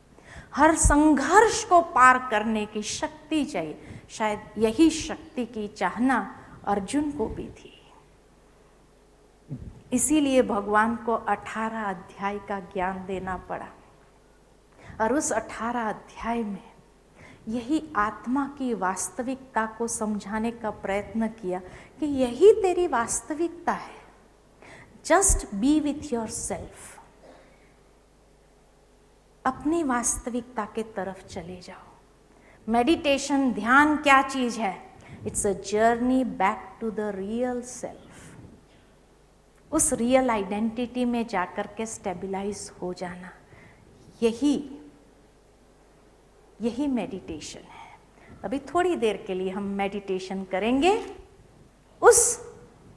Speaker 1: हर संघर्ष को पार करने की शक्ति चाहिए। शायद यही शक्ति की चाहना अर्जुन को भी थी। इसीलिए भगवान को 18 अध्याय का ज्ञान देना पड़ा। और उस 18 अध्याय में यही आत्मा की वास्तविकता को समझाने का प्रयत्न किया कि यही तेरी वास्तविकता है। Just be with your self, अपनी वास्तविकता के तरफ चले जाओ। मेडिटेशन, ध्यान क्या चीज है? It's a journey back to the real self. उस रियल आइडेंटिटी में जाकर के स्टेबलाइज हो जाना, यही मेडिटेशन है। अभी थोड़ी देर के लिए हम मेडिटेशन करेंगे, उस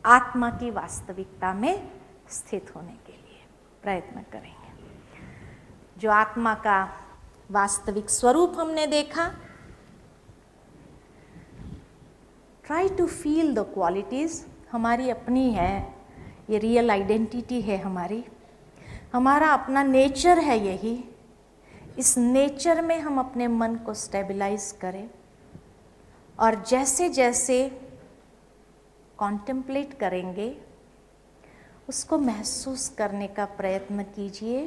Speaker 1: आत्मा की वास्तविकता में स्थित होने के लिए प्रयत्न करेंगे। जो आत्मा का वास्तविक स्वरूप हमने देखा, try to feel the qualities. हमारी अपनी है, ये रियल आइडेंटिटी है हमारी, हमारा अपना नेचर है यही। इस नेचर में हम अपने मन को स्टेबलाइज करें और जैसे जैसे कॉन्टेम्पलेट करेंगे उसको महसूस करने का प्रयत्न कीजिए।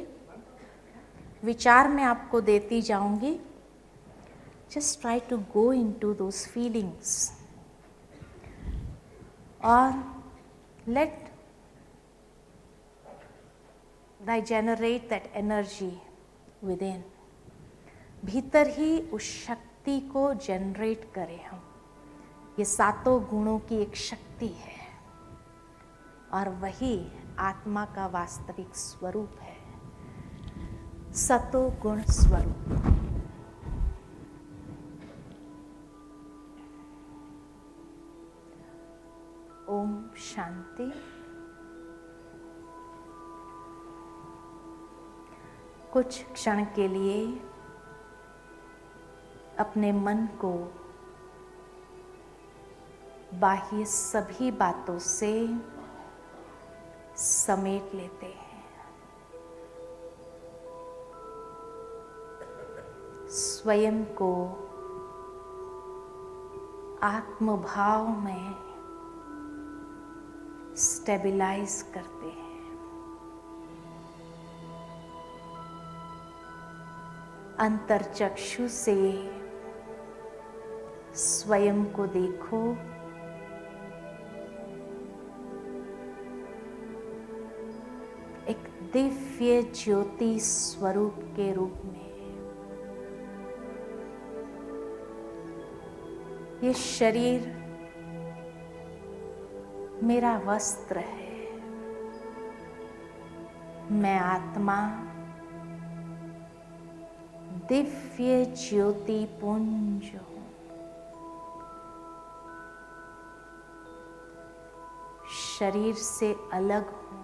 Speaker 1: विचार मैं आपको देती जाऊंगी, just try to go into those feelings और let they generate that energy within. भीतर ही उस शक्ति को जनरेट करें हम। ये 7 गुणों की एक शक्ति है और वही आत्मा का वास्तविक स्वरूप है, सतो गुण स्वरूप। ओम शांति। कुछ क्षण के लिए अपने मन को बाह्य सभी बातों से समेट लेते हैं। स्वयं को आत्मभाव में स्टेबलाइज करते हैं। अंतर्चक्षु से स्वयं को देखो। एक दिव्य ज्योति स्वरूप के रूप में। ये शरीर मेरा वस्त्र है, मैं आत्मा दिव्य ज्योति पुंज हूं। शरीर से अलग हूं,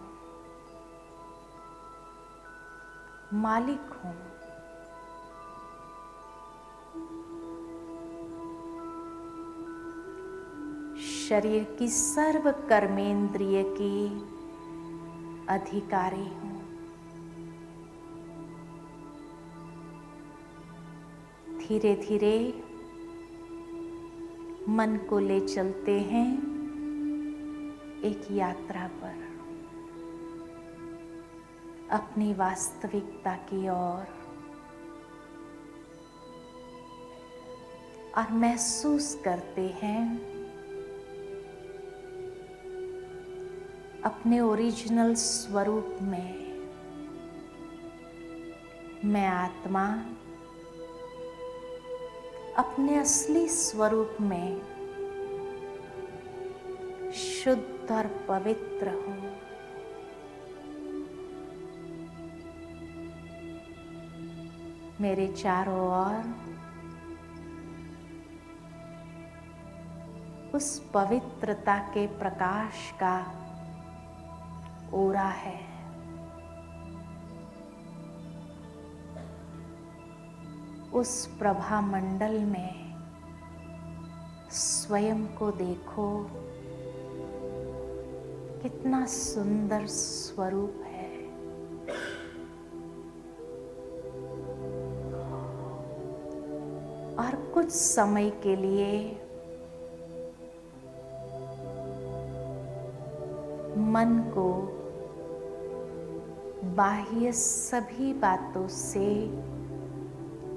Speaker 1: मालिक हूं। शरीर की सर्व कर्मेंद्रिय की अधिकारी हूं। धीरे धीरे मन को ले चलते हैं एक यात्रा पर, अपनी वास्तविकता की ओर, और महसूस करते हैं अपने ओरिजिनल स्वरूप में मैं आत्मा अपने असली स्वरूप में शुद्ध और पवित्र हूं। मेरे चारों ओर उस पवित्रता के प्रकाश का ओरा है। उस प्रभा मंडल में स्वयं को देखो, कितना सुंदर स्वरूप है। और कुछ समय के लिए मन को बाह्य सभी बातों से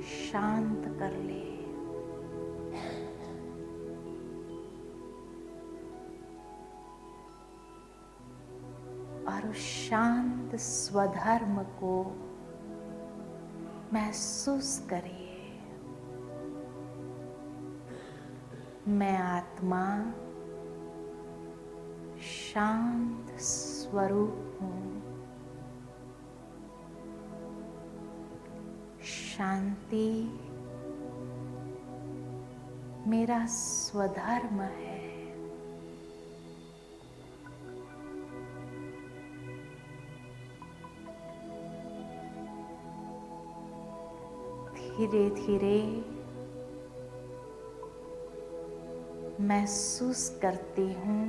Speaker 1: शांत कर ले। और उस शांत स्वधर्म को महसूस करिए। मैं आत्मा शांत स्वरूप हूं। शांति मेरा स्वधर्म है। धीरे धीरे महसूस करती हूं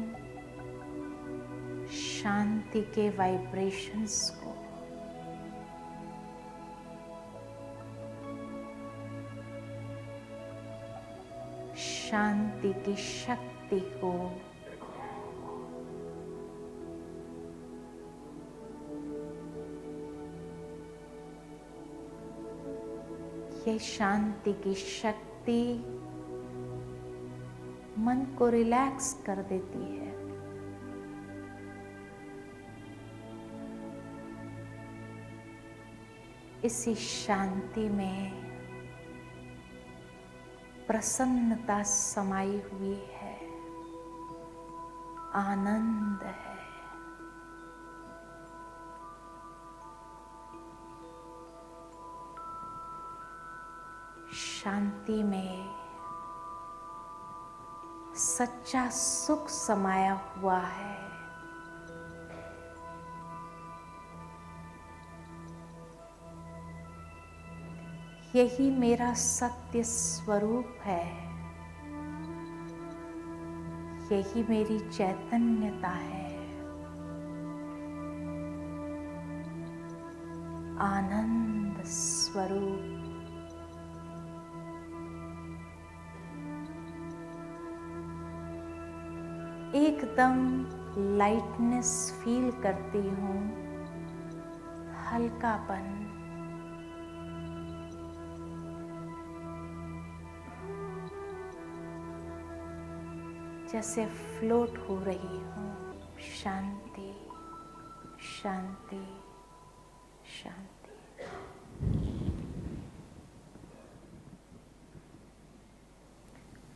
Speaker 1: शांति के वाइब्रेशंस को। शांति की शक्ति को। ये शांति की शक्ति मन को रिलैक्स कर देती है। इसी शांति में प्रसन्नता समाई हुई है, आनंद है। शांति में सच्चा सुख समाया हुआ है। यही मेरा सत्य स्वरूप है। यही मेरी चैतन्यता है। आनंद स्वरूप। एकदम लाइटनेस फील करती हूँ, हल्कापन। जैसे फ्लोट हो रही हूँ। शांति, शांति, शांति।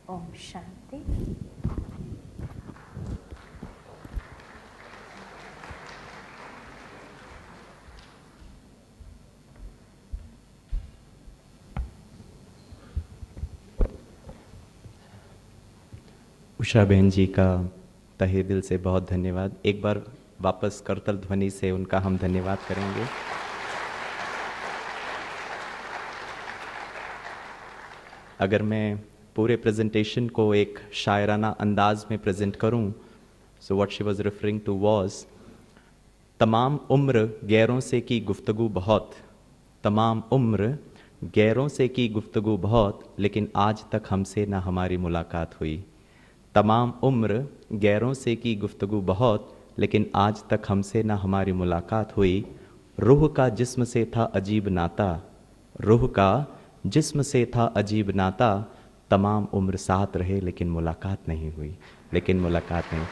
Speaker 1: ओम शांति।
Speaker 2: उषा बहन जी का तहे दिल से बहुत धन्यवाद। एक बार वापस करतल ध्वनि से उनका हम धन्यवाद करेंगे। अगर मैं पूरे प्रेजेंटेशन को एक शायराना अंदाज में प्रेजेंट करूं, so what she was referring to was, तमाम उम्र गैरों से की गुफ्तगू बहुत, तमाम उम्र गैरों से की गुफ्तगू बहुत, लेकिन आज तक हमसे ना हमारी मुलाकात हुई। तमाम उम्र गैरों से की गुफ्तगू बहुत, लेकिन आज तक हमसे ना हमारी मुलाकात हुई। रूह का जिस्म से था अजीब नाता, रूह का जिस्म से था अजीब नाता, तमाम उम्र साथ रहे लेकिन मुलाकात नहीं हुई, लेकिन मुलाकात नहीं।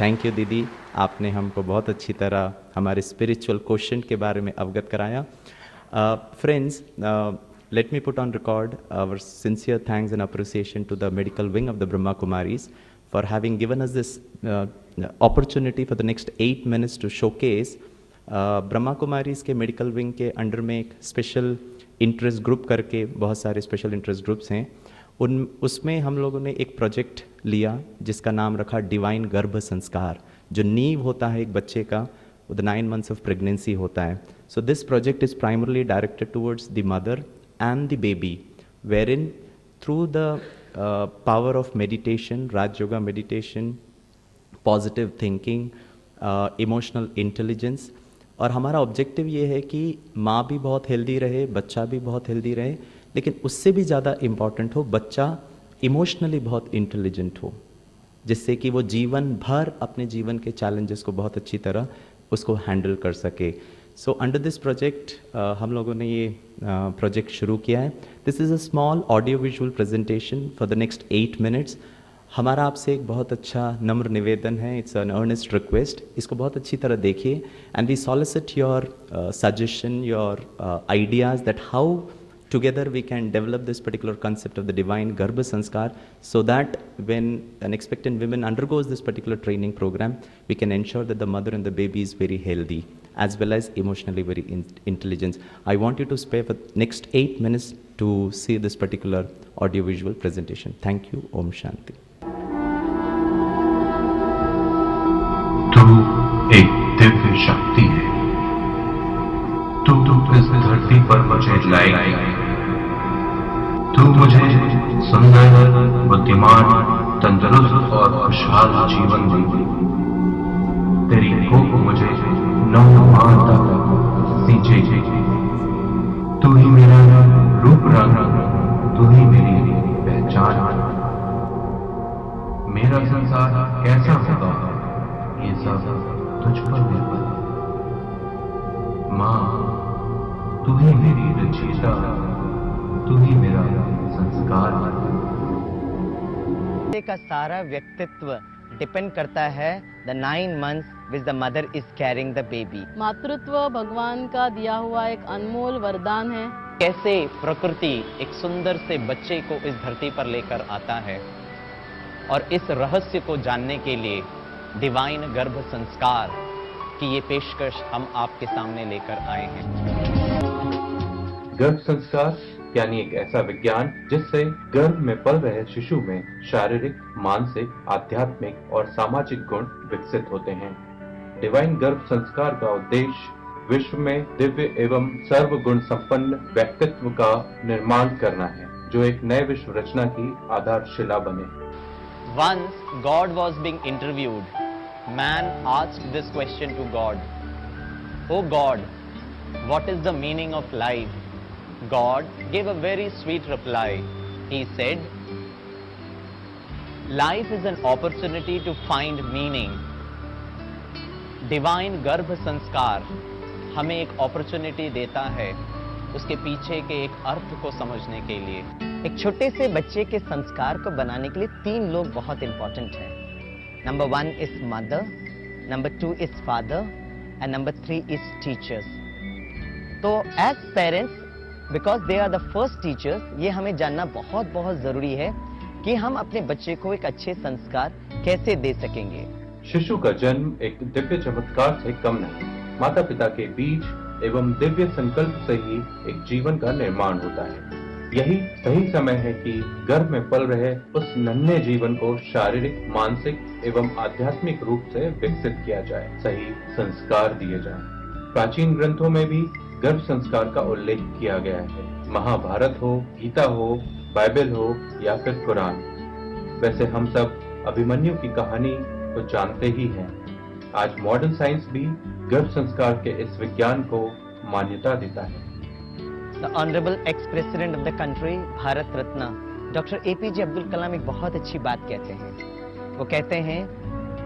Speaker 2: थैंक यू दीदी, आपने हमको बहुत अच्छी तरह हमारे स्पिरिचुअल क्वेश्चन के बारे में अवगत कराया। Friends, let me put on record our sincere thanks and appreciation to the medical wing of the Brahma Kumaris for having given us this opportunity for the next 8 minutes to showcase Brahma Kumaris के medical wing के under में एक special interest group करके बहुत सारे special interest groups हैं। उसमें हम लोगों ने एक प्रोजेक्ट लिया जिसका नाम रखा डिवाइन गर्भ संस्कार, जो नींव होता है एक बच्चे का, वो द 9 months ऑफ प्रेगनेंसी होता है। So this project is primarily directed towards the mother and the baby, wherein through the power of meditation, Raj Yoga meditation, positive thinking, emotional intelligence, और हमारा ऑब्जेक्टिव ये है कि माँ भी बहुत हेल्दी रहे, बच्चा भी बहुत हेल्दी रहे, लेकिन उससे भी ज़्यादा इम्पॉर्टेंट हो बच्चा इमोशनली बहुत इंटेलिजेंट हो, जिससे कि वो जीवन भर अपने जीवन के चैलेंजेस को बहुत अच्छी तरह उसको हैंडल कर सके। सो अंडर दिस प्रोजेक्ट हम लोगों ने ये प्रोजेक्ट शुरू किया है। This is a small audio visual presentation for the next 8 minutes। हमारा आपसे एक बहुत अच्छा नम्र निवेदन है, इट्स एन अर्नेस्ट रिक्वेस्ट, इसको बहुत अच्छी तरह देखिए and we solicit your suggestion, your ideas that how together we can develop this particular concept of the divine Garbha Sanskar, so that when an expectant woman undergoes this particular training program, we can ensure that the mother and the baby is very healthy as well as emotionally very intelligent. I want you to spare for next 8 minutes to see this particular audio visual presentation. Thank you. Om Shanti.
Speaker 3: तू एक दिव्य शक्ति है, तू इस धरती पर मुझे लाएगी, तू मुझे सुंदर, बुद्धिमान, तंदुरुस्त और खुशहाल जीवन देगी। तेरी भूख मुझे 9 माह तक सींचेगी। तू ही मेरा रूप रंग, तू ही मेरी पहचान। मेरा संसार कैसा होगा ये सब तुझ पर निर्भर। माँ, तू ही मेरी रचयिता, तू ही मेरा संस्कार।
Speaker 4: का सारा व्यक्तित्व डिपेंड करता है the 9 months which the mother is carrying the baby.
Speaker 5: मातृत्व भगवान का दिया हुआ एक अनमोल वरदान है।
Speaker 4: कैसे प्रकृति एक सुंदर से बच्चे को इस धरती पर लेकर आता है, और इस रहस्य को जानने के लिए डिवाइन गर्भ संस्कार की ये पेशकश हम आपके सामने लेकर आए हैं।
Speaker 3: गर्भ संस्कार यानी एक ऐसा विज्ञान जिससे गर्भ में पल रहे शिशु में शारीरिक, मानसिक, आध्यात्मिक और सामाजिक गुण विकसित होते हैं। डिवाइन गर्भ संस्कार का उद्देश्य विश्व में दिव्य एवं सर्वगुण संपन्न व्यक्तित्व का निर्माण करना है, जो एक नए विश्व रचना की आधारशिला बने।
Speaker 4: Once God was being interviewed, man asked this question to God, "Oh God, what is the meaning of life?" God gave a very sweet reply. He said, "Life is an opportunity to find meaning." Divine गर्भ संस्कार हमें एक opportunity देता है उसके पीछे के एक अर्थ को समझने के लिए। एक छोटे से बच्चे के संस्कार को बनाने के लिए 3 लोग बहुत इंपॉर्टेंट हैं। Number 1 is mother, number 2 is father and number 3 is teachers. तो as parents, because they are the first teachers, ये हमें जानना बहुत बहुत जरूरी है कि हम अपने बच्चे को एक अच्छे संस्कार कैसे दे सकेंगे।
Speaker 3: शिशु का जन्म एक दिव्य चमत्कार से कम नहीं, माता पिता के बीज एवं दिव्य संकल्प से ही एक जीवन का निर्माण होता है। यही सही समय है कि गर्भ में पल रहे उस नन्हे जीवन को शारीरिक, मानसिक एवं आध्यात्मिक रूप से विकसित किया जाए, सही संस्कार दिए जाएं। प्राचीन ग्रंथों में भी गर्भ संस्कार का उल्लेख किया गया है। महाभारत हो, गीता हो, बाइबल हो या फिर कुरान। वैसे हम सब अभिमन्यु की कहानी तो जानते ही हैं। आज मॉडर्न साइंस भी गर्भ संस्कार के इस विज्ञान को मान्यता देता है।
Speaker 4: The honourable ex president of the country, Bharat Ratna doctor APJ Abdul Kalam एक बहुत अच्छी बात कहते हैं। वो कहते हैं,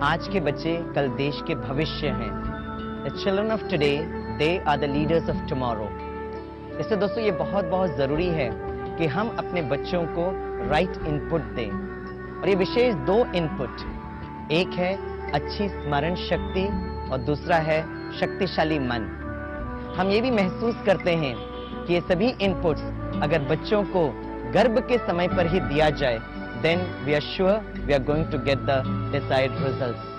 Speaker 4: आज के बच्चे कल देश के भविष्य हैं। The children of today, they are the leaders of tomorrow. इससे दोस्तों ये बहुत जरूरी है कि हम अपने बच्चों को राइट इनपुट दें। और ये विशेष 2 इनपुट, एक है अच्छी स्मरण शक्ति और दूसरा है शक्तिशाली मन। हम ये भी महसूस करते हैं कि ये सभी इनपुट्स अगर बच्चों को गर्भ के समय पर ही दिया जाए, then we are sure we are going to get the desired results.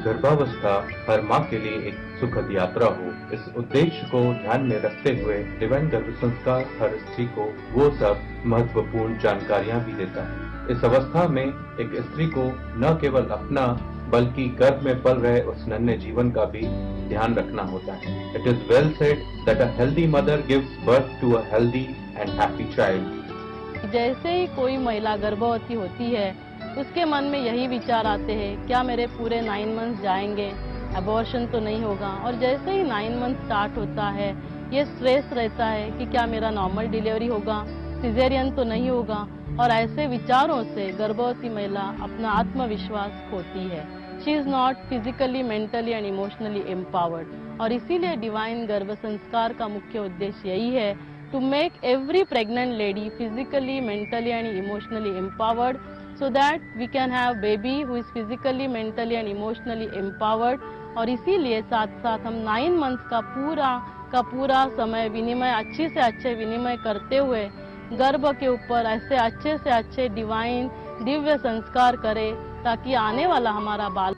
Speaker 3: गर्भावस्था हर माँ के लिए एक सुखद यात्रा हो, इस उद्देश्य को ध्यान में रखते हुए डिवाइन गर्भ संस्कार हर स्त्री को वो सब महत्वपूर्ण जानकारियाँ भी देता है। इस अवस्था में एक स्त्री को न केवल अपना बल्कि गर्भ में पल रहे उस नन्हे जीवन का भी ध्यान रखना होता है। It is well said that a healthy mother gives birth to a healthy and happy child.
Speaker 5: जैसे ही कोई महिला गर्भवती होती है, उसके मन में यही विचार आते हैं, क्या मेरे पूरे 9 मंथ्स जाएंगे, अबॉर्शन तो नहीं होगा। और जैसे ही 9 मंथ स्टार्ट होता है, ये स्ट्रेस रहता है कि क्या मेरा नॉर्मल डिलीवरी होगा, सिजेरियन तो नहीं होगा। और ऐसे विचारों से गर्भवती महिला अपना आत्मविश्वास खोती है। She is not physically, mentally and emotionally empowered. और इसीलिए डिवाइन गर्भ संस्कार का मुख्य उद्देश्य यही है, to make every pregnant lady physically, mentally and emotionally empowered, so that we can have baby who is physically, mentally and emotionally empowered। और इसीलिए साथ साथ हम 9 मंथ्स का पूरा समय विनिमय, अच्छे से अच्छे विनिमय करते हुए गर्भ के ऊपर ऐसे अच्छे से अच्छे दिव्य संस्कार करें, ताकि आने वाला हमारा बाल